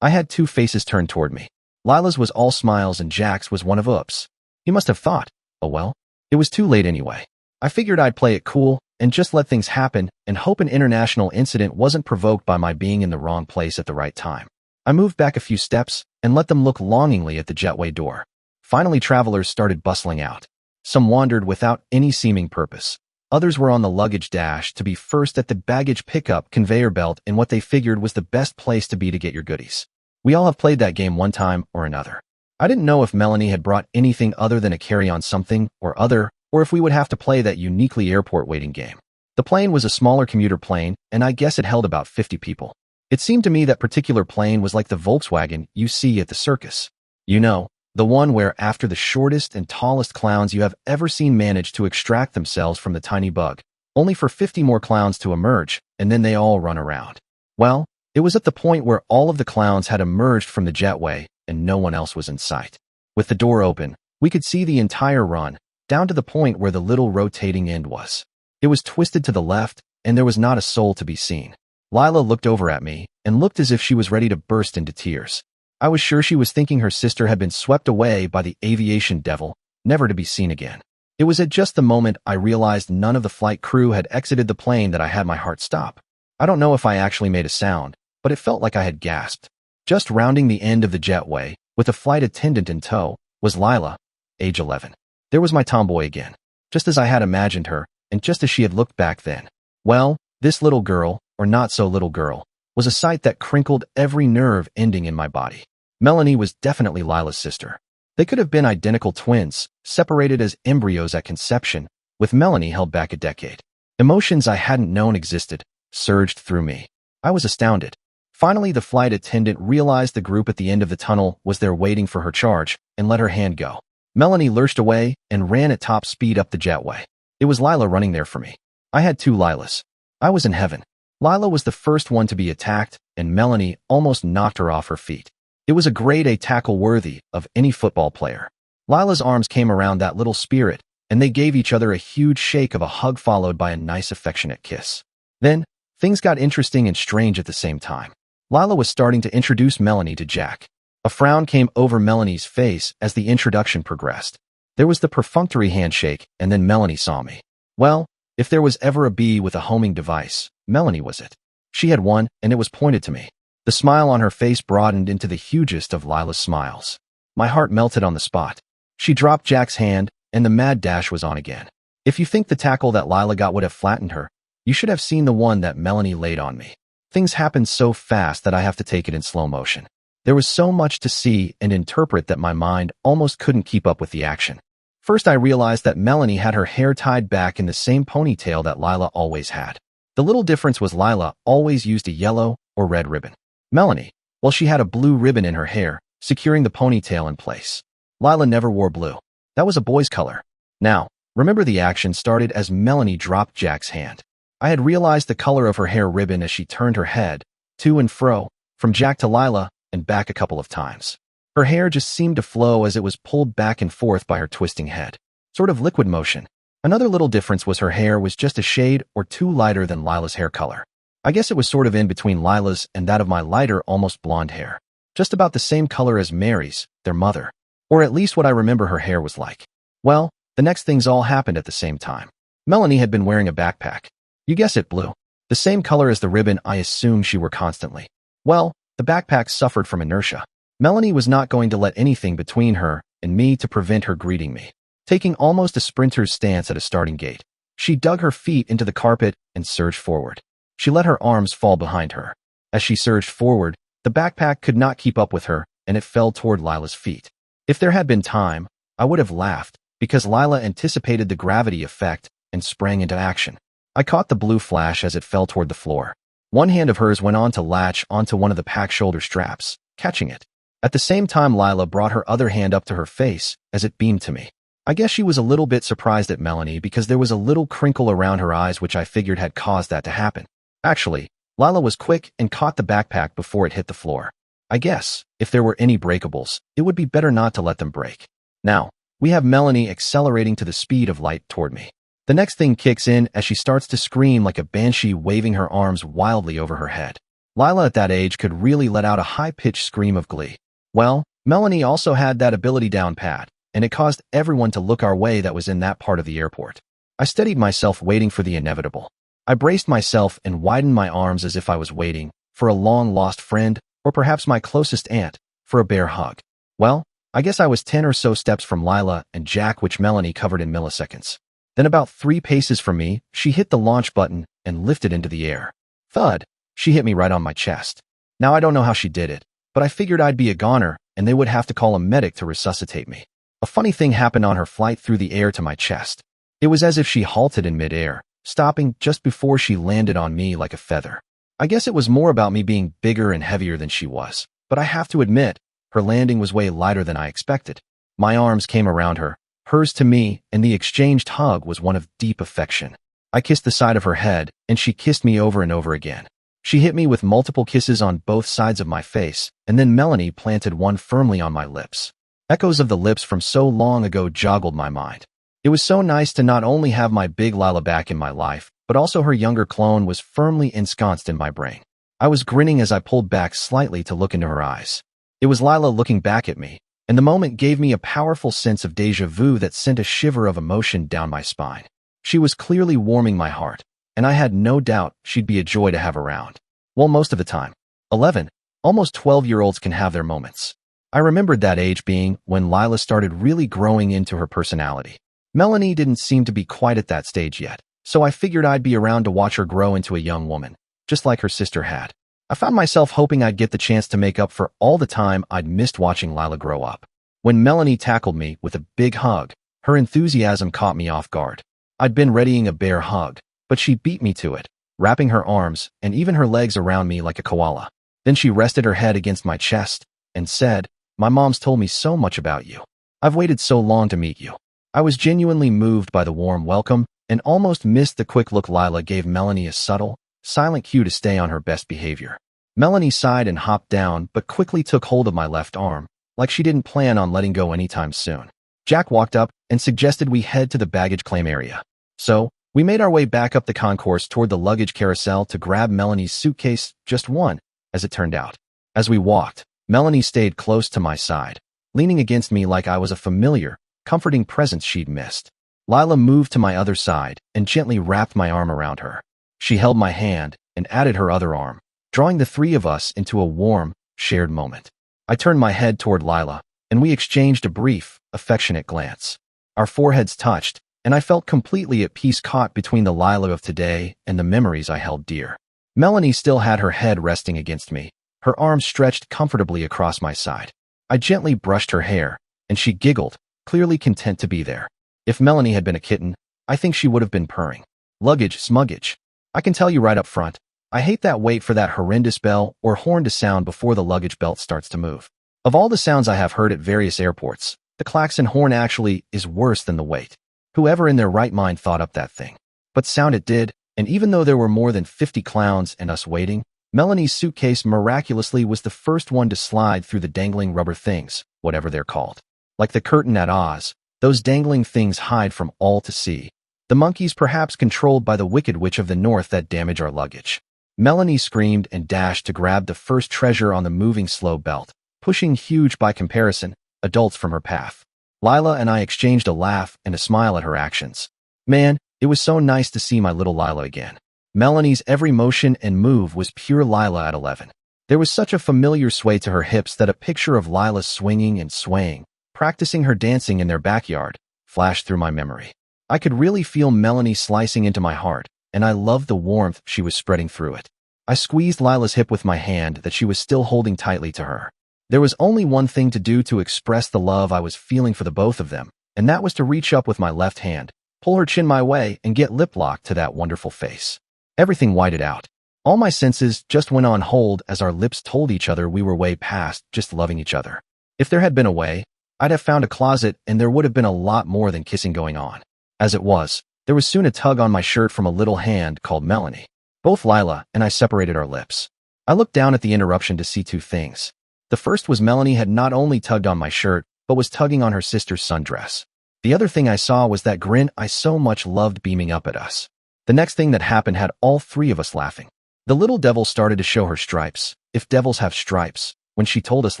I had two faces turned toward me. Lila's was all smiles and Jack's was one of oops. He must have thought, oh well, it was too late anyway. I figured I'd play it cool and just let things happen and hope an international incident wasn't provoked by my being in the wrong place at the right time. I moved back a few steps and let them look longingly at the jetway door. Finally, travelers started bustling out. Some wandered without any seeming purpose. Others were on the luggage dash to be first at the baggage pickup conveyor belt in what they figured was the best place to be to get your goodies. We all have played that game one time or another. I didn't know if Melanie had brought anything other than a carry-on something or other, or if we would have to play that uniquely airport waiting game. The plane was a smaller commuter plane, and I guess it held about 50 people. It seemed to me that particular plane was like the Volkswagen you see at the circus. You know, the one where after the shortest and tallest clowns you have ever seen manage to extract themselves from the tiny bug, only for 50 more clowns to emerge, and then they all run around. Well, it was at the point where all of the clowns had emerged from the jetway and no one else was in sight. With the door open, we could see the entire run, down to the point where the little rotating end was. It was twisted to the left, and there was not a soul to be seen. Lila looked over at me and looked as if she was ready to burst into tears. I was sure she was thinking her sister had been swept away by the aviation devil, never to be seen again. It was at just the moment I realized none of the flight crew had exited the plane that I had my heart stop. I don't know if I actually made a sound, but it felt like I had gasped. Just rounding the end of the jetway, with a flight attendant in tow, was Lila, age 11. There was my tomboy again, just as I had imagined her, and just as she had looked back then. Well, this little girl, or not so little girl, was a sight that crinkled every nerve ending in my body. Melanie was definitely Lila's sister. They could have been identical twins, separated as embryos at conception, with Melanie held back a decade. Emotions I hadn't known existed surged through me. I was astounded. Finally, the flight attendant realized the group at the end of the tunnel was there waiting for her charge and let her hand go. Melanie lurched away and ran at top speed up the jetway. It was Lila running there for me. I had two Lilas. I was in heaven. Lila was the first one to be attacked, and Melanie almost knocked her off her feet. It was a grade A tackle worthy of any football player. Lila's arms came around that little spirit, and they gave each other a huge shake of a hug followed by a nice affectionate kiss. Then, things got interesting and strange at the same time. Lila was starting to introduce Melanie to Jack. A frown came over Melanie's face as the introduction progressed. There was the perfunctory handshake, and then Melanie saw me. Well, if there was ever a bee with a homing device, Melanie was it. She had one, and it was pointed to me. The smile on her face broadened into the hugest of Lila's smiles. My heart melted on the spot. She dropped Jack's hand, and the mad dash was on again. If you think the tackle that Lila got would have flattened her, you should have seen the one that Melanie laid on me. Things happened so fast that I have to take it in slow motion. There was so much to see and interpret that my mind almost couldn't keep up with the action. First, I realized that Melanie had her hair tied back in the same ponytail that Lila always had. The little difference was Lila always used a yellow or red ribbon. Melanie, well, she had a blue ribbon in her hair, securing the ponytail in place. Lila never wore blue. That was a boy's color. Now, remember the action started as Melanie dropped Jack's hand. I had realized the color of her hair ribbon as she turned her head, to and fro, from Jack to Lila, and back a couple of times. Her hair just seemed to flow as it was pulled back and forth by her twisting head. Sort of liquid motion. Another little difference was her hair was just a shade or two lighter than Lila's hair color. I guess it was sort of in between Lila's and that of my lighter, almost blonde hair. Just about the same color as Mary's, their mother. Or at least what I remember her hair was like. Well, the next things all happened at the same time. Melanie had been wearing a backpack. You guess it, blue. The same color as the ribbon I assumed she wore constantly. Well, the backpack suffered from inertia. Melanie was not going to let anything between her and me to prevent her greeting me. Taking almost a sprinter's stance at a starting gate, she dug her feet into the carpet and surged forward. She let her arms fall behind her. As she surged forward, the backpack could not keep up with her, and it fell toward Lila's feet. If there had been time, I would have laughed, because Lila anticipated the gravity effect and sprang into action. I caught the blue flash as it fell toward the floor. One hand of hers went on to latch onto one of the pack shoulder straps, catching it. At the same time, Lila brought her other hand up to her face as it beamed to me. I guess she was a little bit surprised at Melanie because there was a little crinkle around her eyes which I figured had caused that to happen. Actually, Lila was quick and caught the backpack before it hit the floor. I guess, if there were any breakables, it would be better not to let them break. Now, we have Melanie accelerating to the speed of light toward me. The next thing kicks in as she starts to scream like a banshee, waving her arms wildly over her head. Lila at that age could really let out a high-pitched scream of glee. Well, Melanie also had that ability down pat, and it caused everyone to look our way that was in that part of the airport. I steadied myself, waiting for the inevitable. I braced myself and widened my arms as if I was waiting for a long-lost friend, or perhaps my closest aunt, for a bear hug. Well, I guess I was 10 or so steps from Lila and Jack, which Melanie covered in milliseconds. Then about 3 paces from me, she hit the launch button and lifted into the air. Thud! She hit me right on my chest. Now I don't know how she did it, but I figured I'd be a goner and they would have to call a medic to resuscitate me. A funny thing happened on her flight through the air to my chest. It was as if she halted in midair, stopping just before she landed on me like a feather. I guess it was more about me being bigger and heavier than she was, but I have to admit, her landing was way lighter than I expected. My arms came around her, hers to me, and the exchanged hug was one of deep affection. I kissed the side of her head, and she kissed me over and over again. She hit me with multiple kisses on both sides of my face, and then Melanie planted one firmly on my lips. Echoes of the lips from so long ago joggled my mind. It was so nice to not only have my big Lila back in my life, but also her younger clone was firmly ensconced in my brain. I was grinning as I pulled back slightly to look into her eyes. It was Lila looking back at me, and the moment gave me a powerful sense of déjà vu that sent a shiver of emotion down my spine. She was clearly warming my heart, and I had no doubt she'd be a joy to have around. Well, most of the time. 11, almost 12-year-olds can have their moments. I remembered that age being when Lila started really growing into her personality. Melanie didn't seem to be quite at that stage yet, so I figured I'd be around to watch her grow into a young woman, just like her sister had. I found myself hoping I'd get the chance to make up for all the time I'd missed watching Lila grow up. When Melanie tackled me with a big hug, her enthusiasm caught me off guard. I'd been readying a bear hug, but she beat me to it, wrapping her arms and even her legs around me like a koala. Then she rested her head against my chest and said, "My mom's told me so much about you. I've waited so long to meet you." I was genuinely moved by the warm welcome and almost missed the quick look Lila gave Melanie, a subtle, silent cue to stay on her best behavior. Melanie sighed and hopped down, but quickly took hold of my left arm, like she didn't plan on letting go anytime soon. Jack walked up and suggested we head to the baggage claim area. So, we made our way back up the concourse toward the luggage carousel to grab Melanie's suitcase, just one, as it turned out. As we walked, Melanie stayed close to my side, leaning against me like I was a familiar, comforting presence she'd missed. Lila moved to my other side and gently wrapped my arm around her. She held my hand and added her other arm, drawing the 3 of us into a warm, shared moment. I turned my head toward Lila, and we exchanged a brief, affectionate glance. Our foreheads touched, and I felt completely at peace, caught between the Lila of today and the memories I held dear. Melanie still had her head resting against me, her arms stretched comfortably across my side. I gently brushed her hair, and she giggled, clearly content to be there. If Melanie had been a kitten, I think she would have been purring. Luggage, smuggage. I can tell you right up front, I hate that wait for that horrendous bell or horn to sound before the luggage belt starts to move. Of all the sounds I have heard at various airports, the klaxon horn actually is worse than the wait. Whoever in their right mind thought up that thing. But sound it did, and even though there were more than 50 clowns and us waiting, Melanie's suitcase miraculously was the first one to slide through the dangling rubber things, whatever they're called. Like the curtain at Oz, those dangling things hide from all to see. The monkeys perhaps controlled by the Wicked Witch of the North that damage our luggage. Melanie screamed and dashed to grab the first treasure on the moving slow belt, pushing huge by comparison, adults from her path. Lila and I exchanged a laugh and a smile at her actions. Man, it was so nice to see my little Lila again. Melanie's every motion and move was pure Lila at 11. There was such a familiar sway to her hips that a picture of Lila swinging and swaying, practicing her dancing in their backyard, flashed through my memory. I could really feel Melanie slicing into my heart, and I loved the warmth she was spreading through it. I squeezed Lila's hip with my hand that she was still holding tightly to her. There was only one thing to do to express the love I was feeling for the both of them, and that was to reach up with my left hand, pull her chin my way, and get lip-locked to that wonderful face. Everything whited out. All my senses just went on hold as our lips told each other we were way past just loving each other. If there had been a way, I'd have found a closet and there would have been a lot more than kissing going on. As it was, there was soon a tug on my shirt from a little hand called Melanie. Both Lila and I separated our lips. I looked down at the interruption to see 2 things. The first was Melanie had not only tugged on my shirt, but was tugging on her sister's sundress. The other thing I saw was that grin I so much loved beaming up at us. The next thing that happened had all 3 of us laughing. The little devil started to show her stripes, if devils have stripes, when she told us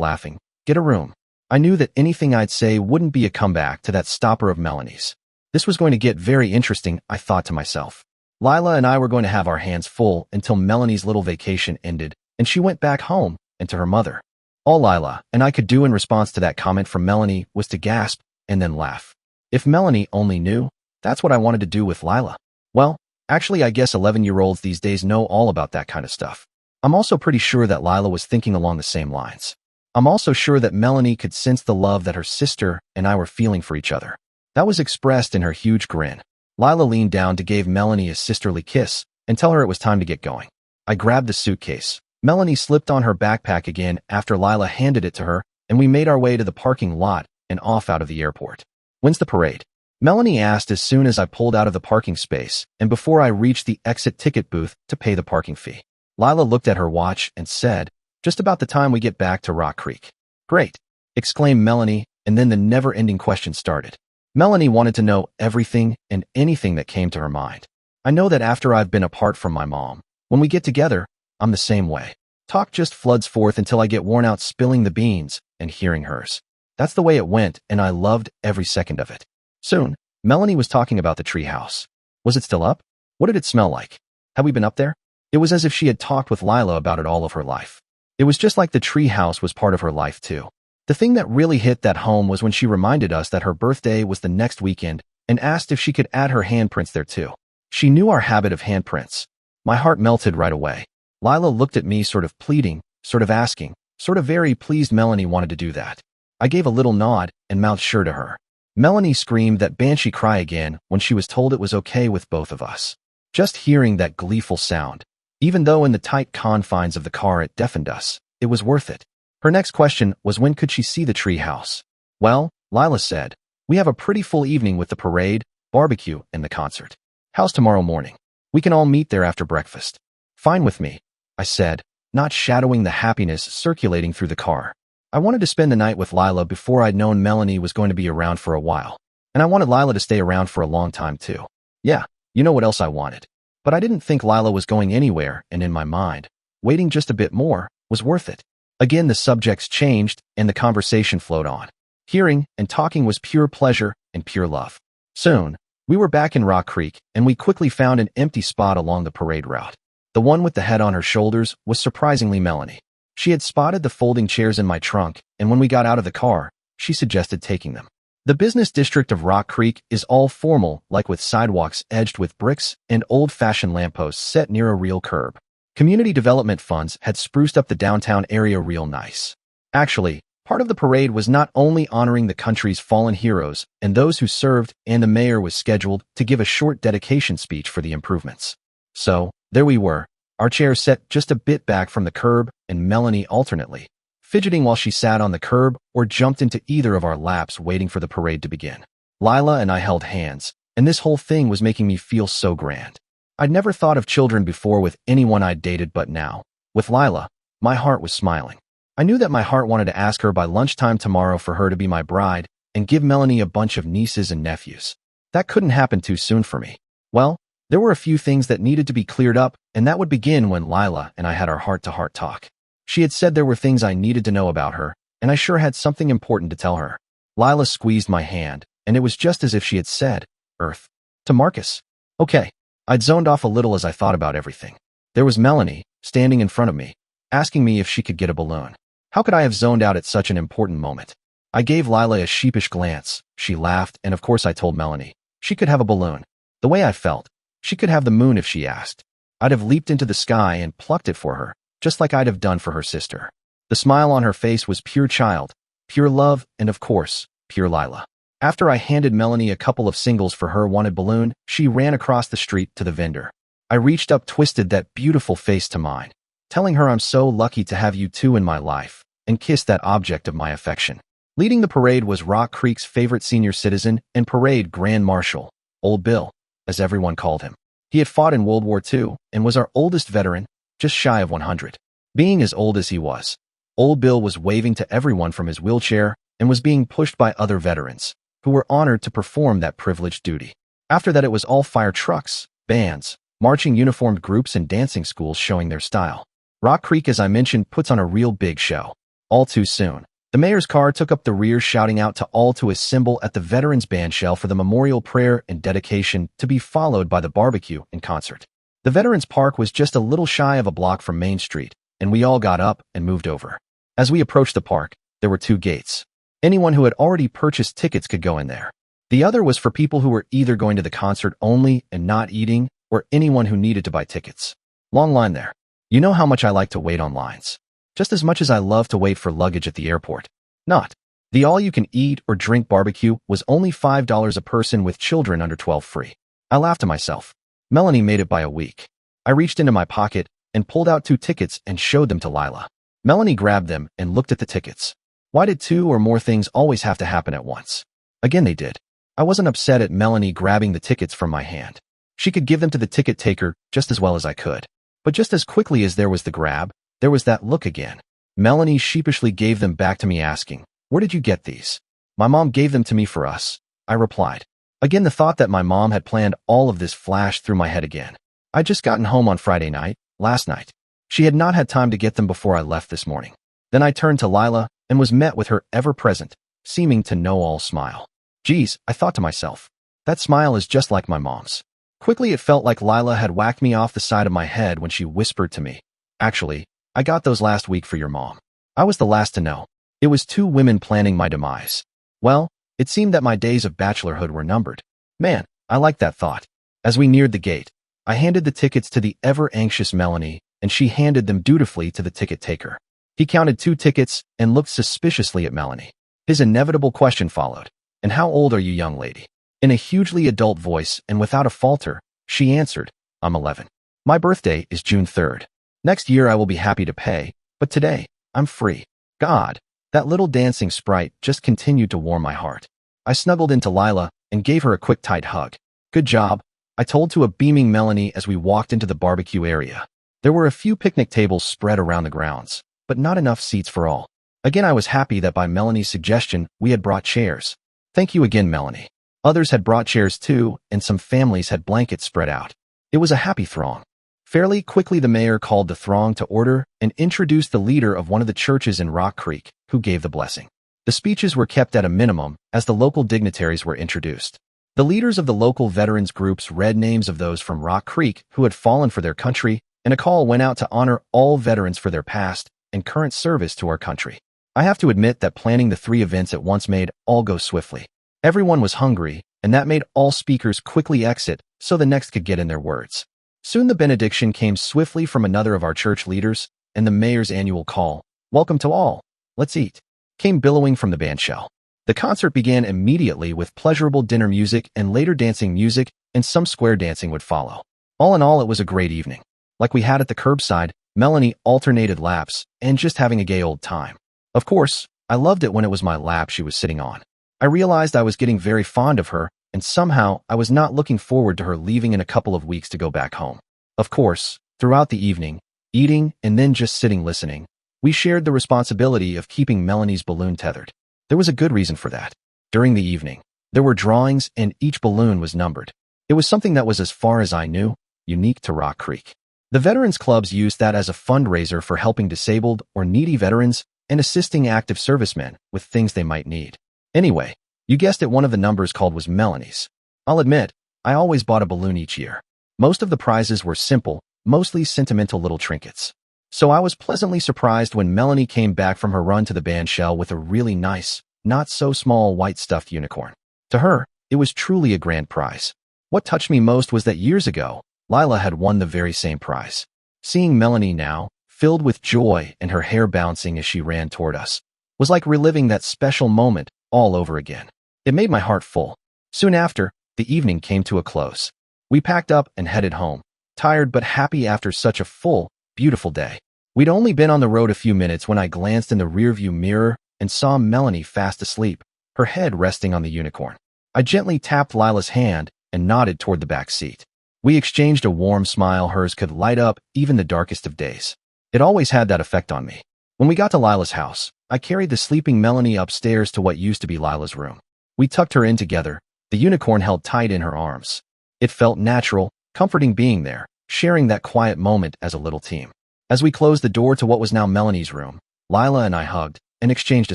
laughing, "Get a room." I knew that anything I'd say wouldn't be a comeback to that stopper of Melanie's. This was going to get very interesting, I thought to myself. Lila and I were going to have our hands full until Melanie's little vacation ended, and she went back home and to her mother. All Lila and I could do in response to that comment from Melanie was to gasp and then laugh. If Melanie only knew, that's what I wanted to do with Lila. Well, actually I guess 11-year-olds these days know all about that kind of stuff. I'm also pretty sure that Lila was thinking along the same lines. I'm also sure that Melanie could sense the love that her sister and I were feeling for each other. That was expressed in her huge grin. Lila leaned down to give Melanie a sisterly kiss and tell her it was time to get going. I grabbed the suitcase. Melanie slipped on her backpack again after Lila handed it to her, and we made our way to the parking lot and off out of the airport. When's the parade? Melanie asked as soon as I pulled out of the parking space and before I reached the exit ticket booth to pay the parking fee. Lila looked at her watch and said, just about the time we get back to Rock Creek. Great, exclaimed Melanie, and then the never-ending question started. Melanie wanted to know everything and anything that came to her mind. I know that after I've been apart from my mom, when we get together, I'm the same way. Talk just floods forth until I get worn out spilling the beans and hearing hers. That's the way it went, and I loved every second of it. Soon, Melanie was talking about the treehouse. Was it still up? What did it smell like? Had we been up there? It was as if she had talked with Lila about it all of her life. It was just like the treehouse was part of her life too. The thing that really hit that home was when she reminded us that her birthday was the next weekend and asked if she could add her handprints there too. She knew our habit of handprints. My heart melted right away. Lila looked at me sort of pleading, sort of asking, sort of very pleased Melanie wanted to do that. I gave a little nod and mouthed sure to her. Melanie screamed that banshee cry again when she was told it was okay with both of us. Just hearing that gleeful sound, even though in the tight confines of the car it deafened us, it was worth it. Her next question was when could she see the treehouse? Well, Lila said, we have a pretty full evening with the parade, barbecue, and the concert. How's tomorrow morning? We can all meet there after breakfast. Fine with me, I said, not shadowing the happiness circulating through the car. I wanted to spend the night with Lila before I'd known Melanie was going to be around for a while. And I wanted Lila to stay around for a long time too. Yeah, you know what else I wanted. But I didn't think Lila was going anywhere, and in my mind, waiting just a bit more was worth it. Again, the subjects changed, and the conversation flowed on. Hearing and talking was pure pleasure and pure love. Soon, we were back in Rock Creek, and we quickly found an empty spot along the parade route. The one with the head on her shoulders was surprisingly Melanie. She had spotted the folding chairs in my trunk, and when we got out of the car, she suggested taking them. The business district of Rock Creek is all formal, like with sidewalks edged with bricks and old-fashioned lampposts set near a real curb. Community development funds had spruced up the downtown area real nice. Actually, part of the parade was not only honoring the country's fallen heroes and those who served, and the mayor was scheduled to give a short dedication speech for the improvements. So, there we were, our chairs set just a bit back from the curb, and Melanie alternately, fidgeting while she sat on the curb or jumped into either of our laps waiting for the parade to begin. Lila and I held hands, and this whole thing was making me feel so grand. I'd never thought of children before with anyone I'd dated, but now, with Lila, my heart was smiling. I knew that my heart wanted to ask her by lunchtime tomorrow for her to be my bride and give Melanie a bunch of nieces and nephews. That couldn't happen too soon for me. Well, there were a few things that needed to be cleared up, and that would begin when Lila and I had our heart-to-heart talk. She had said there were things I needed to know about her, and I sure had something important to tell her. Lila squeezed my hand, and it was just as if she had said, Earth, to Marcus. Okay. I'd zoned off a little as I thought about everything. There was Melanie, standing in front of me, asking me if she could get a balloon. How could I have zoned out at such an important moment? I gave Lila a sheepish glance. She laughed, and of course I told Melanie she could have a balloon. The way I felt, she could have the moon if she asked. I'd have leaped into the sky and plucked it for her, just like I'd have done for her sister. The smile on her face was pure child, pure love, and of course, pure Lila. After I handed Melanie a couple of singles for her wanted balloon, she ran across the street to the vendor. I reached up, twisted that beautiful face to mine, telling her I'm so lucky to have you two in my life, and kissed that object of my affection. Leading the parade was Rock Creek's favorite senior citizen and parade Grand Marshal, Old Bill, as everyone called him. He had fought in World War II and was our oldest veteran, just shy of 100. Being as old as he was, Old Bill was waving to everyone from his wheelchair and was being pushed by other veterans, who were honored to perform that privileged duty. After that, it was all fire trucks, bands, marching uniformed groups, and dancing schools showing their style. Rock Creek, as I mentioned, puts on a real big show. All too soon, The mayor's car took up the rear, shouting out to all to assemble at the Veterans Band shell for the memorial prayer and dedication, to be followed by the barbecue and concert. The Veterans Park was just a little shy of a block from Main Street, and we all got up and moved over. As we approached the park, there were two gates. Anyone who had already purchased tickets could go in there. The other was for people who were either going to the concert only and not eating, or anyone who needed to buy tickets. Long line there. You know how much I like to wait on lines. Just as much as I love to wait for luggage at the airport. Not. The all-you-can-eat or drink barbecue was only $5 a person with children under 12 free. I laughed to myself. Melanie made it by a week. I reached into my pocket and pulled out 2 tickets and showed them to Lila. Melanie grabbed them and looked at the tickets. Why did 2 or more things always have to happen at once? Again, they did. I wasn't upset at Melanie grabbing the tickets from my hand. She could give them to the ticket taker just as well as I could. But just as quickly as there was the grab, there was that look again. Melanie sheepishly gave them back to me, asking, "Where did you get these?" "My mom gave them to me for us," I replied. Again, the thought that my mom had planned all of this flashed through my head again. I'd just gotten home on Friday night, last night. She had not had time to get them before I left this morning. Then I turned to Lila and was met with her ever-present, seeming to know-all smile. Geez, I thought to myself, that smile is just like my mom's. Quickly, it felt like Lila had whacked me off the side of my head when she whispered to me, "Actually, I got those last week for your mom." I was the last to know. It was 2 women planning my demise. Well, it seemed that my days of bachelorhood were numbered. Man, I liked that thought. As we neared the gate, I handed the tickets to the ever-anxious Melanie, and she handed them dutifully to the ticket taker. He counted 2 tickets and looked suspiciously at Melanie. His inevitable question followed. "And how old are you, young lady?" In a hugely adult voice and without a falter, she answered, "I'm 11. My birthday is June 3rd. Next year I will be happy to pay, but today, I'm free." God, that little dancing sprite just continued to warm my heart. I snuggled into Lila and gave her a quick tight hug. "Good job," I told to a beaming Melanie as we walked into the barbecue area. There were a few picnic tables spread around the grounds, but not enough seats for all. Again, I was happy that by Melanie's suggestion, we had brought chairs. Thank you again, Melanie. Others had brought chairs too, and some families had blankets spread out. It was a happy throng. Fairly quickly, the mayor called the throng to order and introduced the leader of one of the churches in Rock Creek, who gave the blessing. The speeches were kept at a minimum as the local dignitaries were introduced. The leaders of the local veterans groups read names of those from Rock Creek who had fallen for their country, and a call went out to honor all veterans for their past and current service to our country. I have to admit that planning the 3 events at once made all go swiftly. Everyone was hungry, and that made all speakers quickly exit so the next could get in their words. Soon the benediction came swiftly from another of our church leaders, and the mayor's annual call, "Welcome to all, let's eat," came billowing from the band shell. The concert began immediately with pleasurable dinner music and later dancing music, and some square dancing would follow. All in all, it was a great evening. Like we had at the curbside, Melanie alternated laps and just having a gay old time. Of course, I loved it when it was my lap she was sitting on. I realized I was getting very fond of her, and somehow I was not looking forward to her leaving in a couple of weeks to go back home. Of course, throughout the evening, eating and then just sitting listening, we shared the responsibility of keeping Melanie's balloon tethered. There was a good reason for that. During the evening, there were drawings and each balloon was numbered. It was something that was, as far as I knew, unique to Rock Creek. The veterans clubs used that as a fundraiser for helping disabled or needy veterans and assisting active servicemen with things they might need. Anyway, you guessed it, one of the numbers called was Melanie's. I'll admit, I always bought a balloon each year. Most of the prizes were simple, mostly sentimental little trinkets. So I was pleasantly surprised when Melanie came back from her run to the band shell with a really nice, not so small white stuffed unicorn. To her, it was truly a grand prize. What touched me most was that years ago, Lila had won the very same prize. Seeing Melanie now, filled with joy and her hair bouncing as she ran toward us, was like reliving that special moment all over again. It made my heart full. Soon after, the evening came to a close. We packed up and headed home, tired but happy after such a full, beautiful day. We'd only been on the road a few minutes when I glanced in the rearview mirror and saw Melanie fast asleep, her head resting on the unicorn. I gently tapped Lila's hand and nodded toward the back seat. We exchanged a warm smile hers could light up even the darkest of days. It always had that effect on me. When we got to Lila's house, I carried the sleeping Melanie upstairs to what used to be Lila's room. We tucked her in together, the unicorn held tight in her arms. It felt natural, comforting being there, sharing that quiet moment as a little team. As we closed the door to what was now Melanie's room, Lila and I hugged, and exchanged a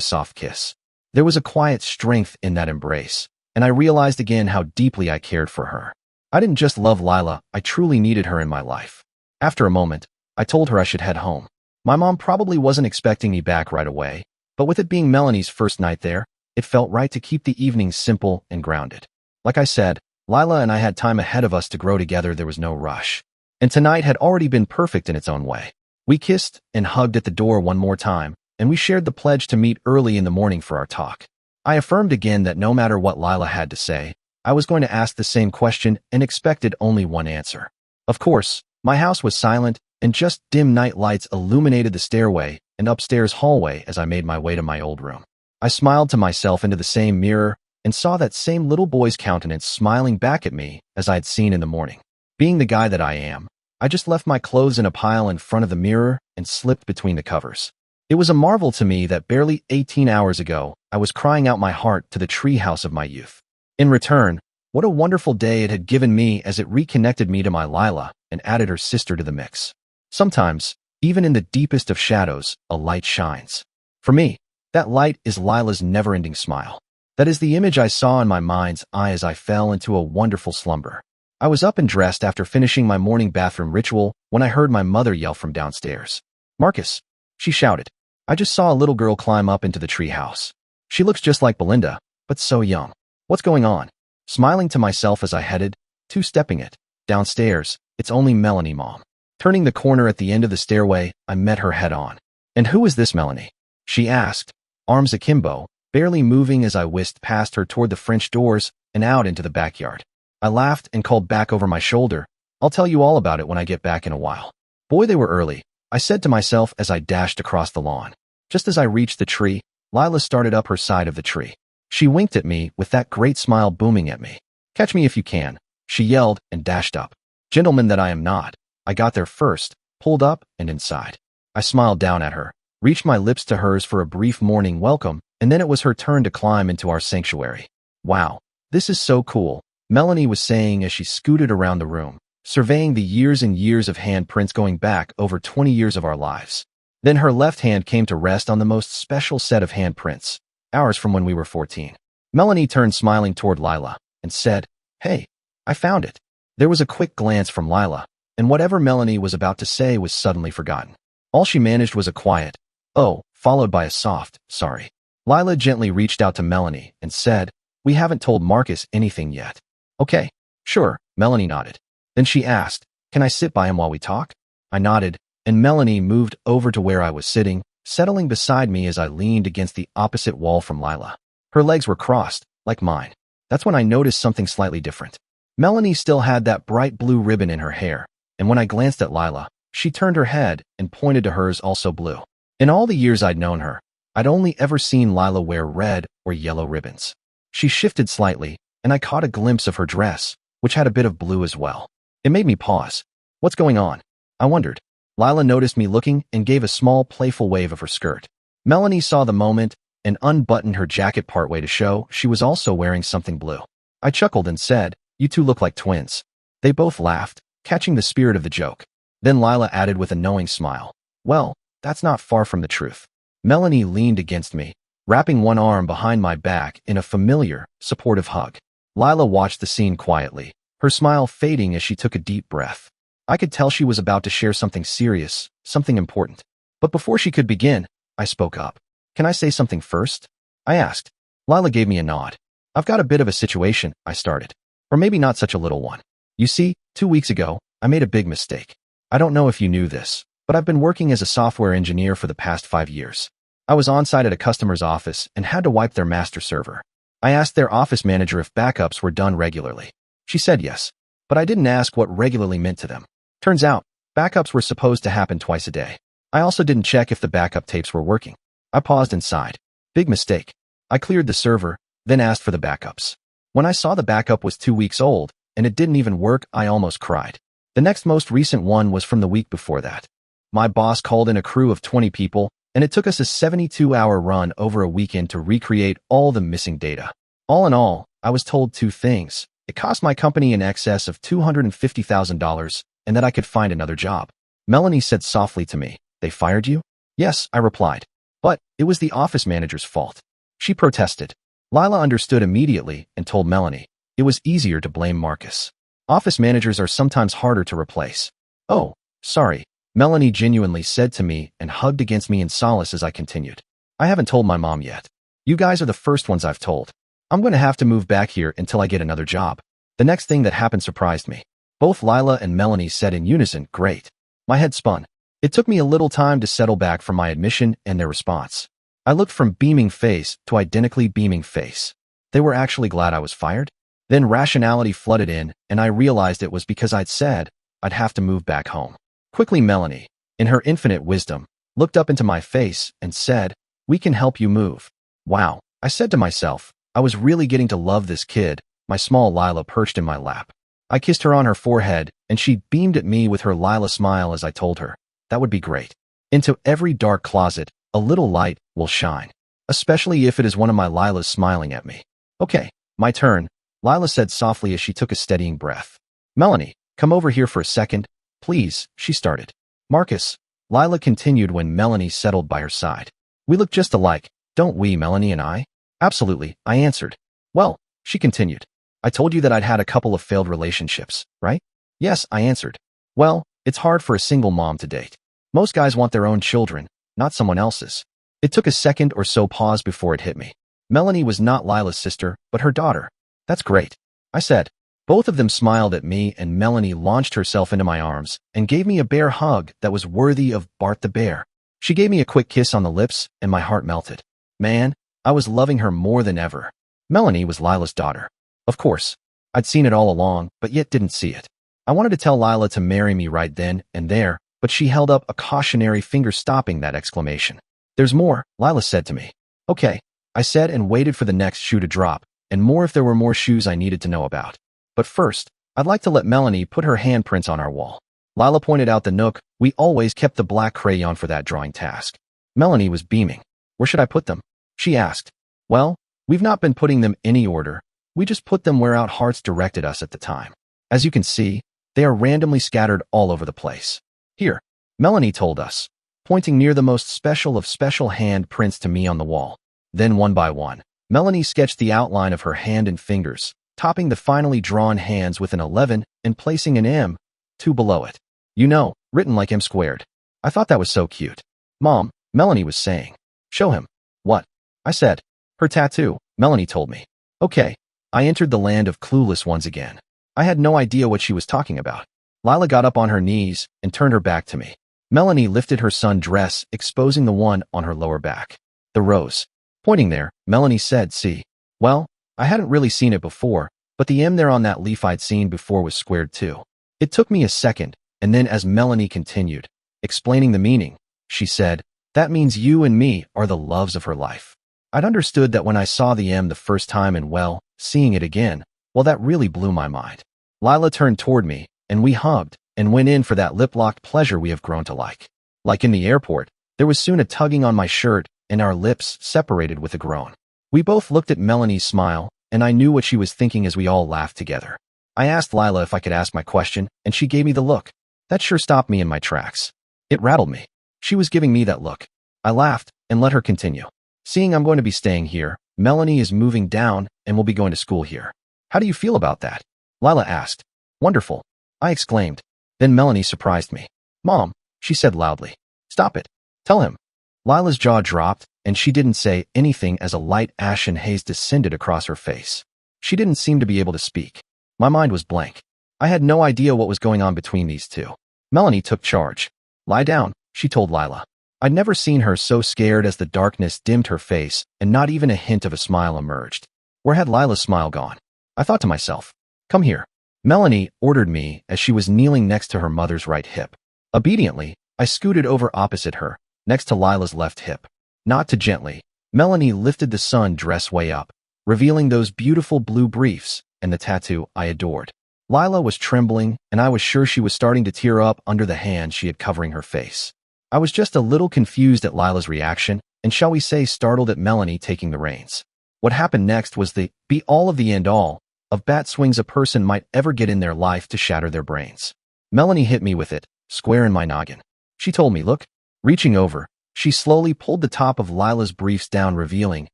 soft kiss. There was a quiet strength in that embrace, and I realized again how deeply I cared for her. I didn't just love Lila, I truly needed her in my life. After a moment, I told her I should head home. My mom probably wasn't expecting me back right away, but with it being Melanie's first night there, it felt right to keep the evenings simple and grounded. Like I said, Lila and I had time ahead of us to grow together. There was no rush. And tonight had already been perfect in its own way. We kissed and hugged at the door one more time, and we shared the pledge to meet early in the morning for our talk. I affirmed again that no matter what Lila had to say, I was going to ask the same question and expected only one answer. Of course, my house was silent, and just dim night lights illuminated the stairway and upstairs hallway as I made my way to my old room. I smiled to myself into the same mirror and saw that same little boy's countenance smiling back at me as I had seen in the morning. Being the guy that I am, I just left my clothes in a pile in front of the mirror and slipped between the covers. It was a marvel to me that barely 18 hours ago, I was crying out my heart to the treehouse of my youth. In return, what a wonderful day it had given me as it reconnected me to my Lila and added her sister to the mix. Sometimes, even in the deepest of shadows, a light shines. For me, that light is Lila's never-ending smile. That is the image I saw in my mind's eye as I fell into a wonderful slumber. I was up and dressed after finishing my morning bathroom ritual when I heard my mother yell from downstairs. "Marcus," she shouted. "I just saw a little girl climb up into the treehouse. She looks just like Belinda, but so young. What's going on?" Smiling to myself as I headed, two-stepping it, downstairs, it's only Melanie, Mom. Turning the corner at the end of the stairway, I met her head-on. "And who is this Melanie?" she asked, arms akimbo, barely moving as I whisked past her toward the French doors and out into the backyard. I laughed and called back over my shoulder, "I'll tell you all about it when I get back in a while." Boy, they were early, I said to myself as I dashed across the lawn. Just as I reached the tree, Lila started up her side of the tree. She winked at me with that great smile booming at me. "Catch me if you can," she yelled and dashed up. Gentleman that I am not, I got there first, pulled up and inside. I smiled down at her, reached my lips to hers for a brief morning welcome, and then it was her turn to climb into our sanctuary. "Wow, this is so cool," Melanie was saying as she scooted around the room, surveying the years and years of handprints going back over 20 years of our lives. Then her left hand came to rest on the most special set of handprints, ours from when we were 14. Melanie turned smiling toward Lila and said, "Hey, I found it." There was a quick glance from Lila, and whatever Melanie was about to say was suddenly forgotten. All she managed was a quiet, "Oh," followed by a soft, "Sorry." Lila gently reached out to Melanie and said, "We haven't told Marcus anything yet." "Okay, sure," Melanie nodded. Then she asked, "Can I sit by him while we talk?" I nodded, and Melanie moved over to where I was sitting, settling beside me as I leaned against the opposite wall from Lila. Her legs were crossed, like mine. That's when I noticed something slightly different. Melanie still had that bright blue ribbon in her hair, and when I glanced at Lila, she turned her head and pointed to hers also blue. In all the years I'd known her, I'd only ever seen Lila wear red or yellow ribbons. She shifted slightly, and I caught a glimpse of her dress, which had a bit of blue as well. It made me pause. "What's going on?" I wondered. Lila noticed me looking and gave a small, playful wave of her skirt. Melanie saw the moment and unbuttoned her jacket partway to show she was also wearing something blue. I chuckled and said, "You two look like twins." They both laughed, catching the spirit of the joke. Then Lila added with a knowing smile, "Well, that's not far from the truth." Melanie leaned against me, wrapping one arm behind my back in a familiar, supportive hug. Lila watched the scene quietly, her smile fading as she took a deep breath. I could tell she was about to share something serious, something important. But before she could begin, I spoke up. "Can I say something first?" I asked. Lila gave me a nod. "I've got a bit of a situation," I started. "Or maybe not such a little one. You see, 2 weeks ago, I made a big mistake. I don't know if you knew this, but I've been working as a software engineer for the past 5 years. I was on-site at a customer's office and had to wipe their master server. I asked their office manager if backups were done regularly. She said yes, but I didn't ask what regularly meant to them. Turns out, backups were supposed to happen twice a day. I also didn't check if the backup tapes were working. I paused and sighed. Big mistake. I cleared the server, then asked for the backups. When I saw the backup was 2 weeks old, and it didn't even work, I almost cried. The next most recent one was from the week before that. My boss called in a crew of 20 people, and it took us a 72-hour run over a weekend to recreate all the missing data. All in all, I was told 2 things. It cost my company in excess of $250,000, and that I could find another job. Melanie said softly to me, "They fired you?" "Yes," I replied. But it was the office manager's fault. She protested. Lila understood immediately and told Melanie it was easier to blame Marcus. Office managers are sometimes harder to replace. Oh, sorry, Melanie genuinely said to me and hugged against me in solace as I continued. I haven't told my mom yet. You guys are the first ones I've told. I'm going to have to move back here until I get another job. The next thing that happened surprised me. Both Lila and Melanie said in unison, great. My head spun. It took me a little time to settle back from my admission and their response. I looked from beaming face to identically beaming face. They were actually glad I was fired? Then rationality flooded in, and I realized it was because I'd said I'd have to move back home. Quickly, Melanie, in her infinite wisdom, looked up into my face and said, we can help you move. Wow, I said to myself, I was really getting to love this kid. My small Lila perched in my lap. I kissed her on her forehead, and she beamed at me with her Lila smile as I told her, that would be great. Into every dark closet, a little light will shine. Especially if it is one of my Lilas smiling at me. Okay, my turn, Lila said softly as she took a steadying breath. Melanie, come over here for a second, please, she started. Marcus, Lila continued when Melanie settled by her side. We look just alike, don't we, Melanie and I? Absolutely, I answered. Well, she continued. I told you that I'd had a couple of failed relationships, right? Yes, I answered. Well, it's hard for a single mom to date. Most guys want their own children, not someone else's. It took a second or so pause before it hit me. Melanie was not Lila's sister, but her daughter. That's great, I said. Both of them smiled at me and Melanie launched herself into my arms and gave me a bear hug that was worthy of Bart the Bear. She gave me a quick kiss on the lips and my heart melted. Man, I was loving her more than ever. Melanie was Lila's daughter. Of course, I'd seen it all along, but yet didn't see it. I wanted to tell Lila to marry me right then and there, but she held up a cautionary finger stopping that exclamation. There's more, Lila said to me. Okay, I said and waited for the next shoe to drop, and more if there were more shoes I needed to know about. But first, I'd like to let Melanie put her handprints on our wall. Lila pointed out the nook. We always kept the black crayon for that drawing task. Melanie was beaming. Where should I put them? She asked. Well, we've not been putting them any order. We just put them where our hearts directed us at the time. As you can see, they are randomly scattered all over the place. Here, Melanie told us, pointing near the most special of special hand prints to me on the wall. Then one by one, Melanie sketched the outline of her hand and fingers, topping the finally drawn hands with an 11 and placing an M2 below it. You know, written like M squared. I thought that was so cute. Mom, Melanie was saying. Show him. What? I said. Her tattoo, Melanie told me. Okay. I entered the land of clueless ones again. I had no idea what she was talking about. Lila got up on her knees and turned her back to me. Melanie lifted her sundress, exposing the one on her lower back. The rose. Pointing there, Melanie said, see. Well, I hadn't really seen it before, but the M there on that leaf I'd seen before was squared too. It took me a second, and then as Melanie continued, explaining the meaning, she said, that means you and me are the loves of her life. I'd understood that when I saw the M the first time and well, seeing it again, well, that really blew my mind. Lila turned toward me, and we hugged, and went in for that lip-locked pleasure we have grown to like. Like in the airport, there was soon a tugging on my shirt, and our lips separated with a groan. We both looked at Melanie's smile, and I knew what she was thinking as we all laughed together. I asked Lila if I could ask my question, and she gave me the look. That sure stopped me in my tracks. It rattled me. She was giving me that look. I laughed, and let her continue. Seeing I'm going to be staying here, Melanie is moving down, and will be going to school here. How do you feel about that? Lila asked. Wonderful, I exclaimed. Then Melanie surprised me. Mom, she said loudly. Stop it. Tell him. Lila's jaw dropped, and she didn't say anything as a light ashen haze descended across her face. She didn't seem to be able to speak. My mind was blank. I had no idea what was going on between these two. Melanie took charge. Lie down, she told Lila. I'd never seen her so scared as the darkness dimmed her face, and not even a hint of a smile emerged. Where had Lila's smile gone? I thought to myself. Come here. Melanie ordered me as she was kneeling next to her mother's right hip. Obediently, I scooted over opposite her, next to Lila's left hip. Not too gently, Melanie lifted the sundress way up, revealing those beautiful blue briefs and the tattoo I adored. Lila was trembling, and I was sure she was starting to tear up under the hand she had covering her face. I was just a little confused at Lila's reaction, and shall we say startled at Melanie taking the reins. What happened next was the be-all of the end-all of bat swings a person might ever get in their life to shatter their brains. Melanie hit me with it, square in my noggin. She told me, look. Reaching over, She slowly pulled the top of Lila's briefs down, revealing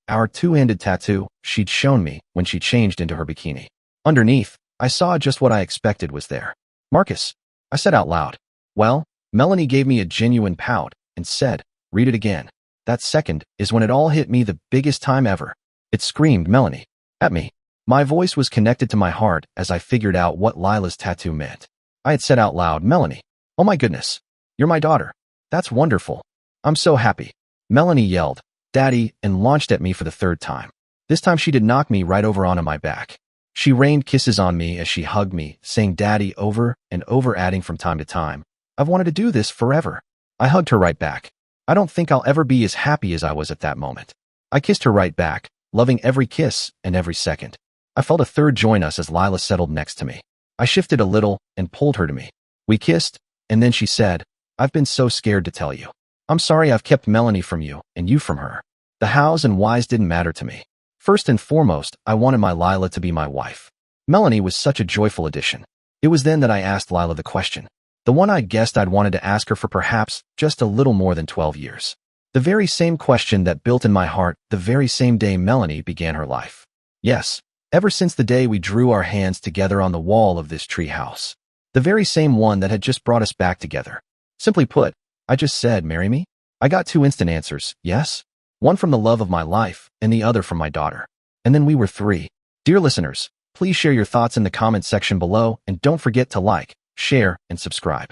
our two-handed tattoo she'd shown me when she changed into her bikini. Underneath, I saw just what I expected was there. Marcus, I said out loud. Well, Melanie gave me a genuine pout and said, read it again. That second is when it all hit me, the biggest time ever. It screamed Melanie at me. My voice was connected to my heart as I figured out what Lila's tattoo meant. I had said out loud, Melanie, oh my goodness, you're my daughter. That's wonderful. I'm so happy. Melanie yelled, Daddy, and launched at me for the third time. This time she did knock me right over onto my back. She rained kisses on me as she hugged me, saying Daddy over and over, adding from time to time, I've wanted to do this forever. I hugged her right back. I don't think I'll ever be as happy as I was at that moment. I kissed her right back, loving every kiss and every second. I felt a third join us as Lila settled next to me. I shifted a little and pulled her to me. We kissed, and then she said, I've been so scared to tell you. I'm sorry I've kept Melanie from you and you from her. The hows and whys didn't matter to me. First and foremost, I wanted my Lila to be my wife. Melanie was such a joyful addition. It was then that I asked Lila the question. The one I'd guessed I'd wanted to ask her for perhaps just a little more than 12 years. The very same question that built in my heart the very same day Melanie began her life. Yes, ever since the day we drew our hands together on the wall of this tree house. The very same one that had just brought us back together. Simply put, I just said, marry me? I got two instant answers, yes. One from the love of my life and the other from my daughter. And then we were three. Dear listeners, please share your thoughts in the comment section below and don't forget to like, share, and subscribe.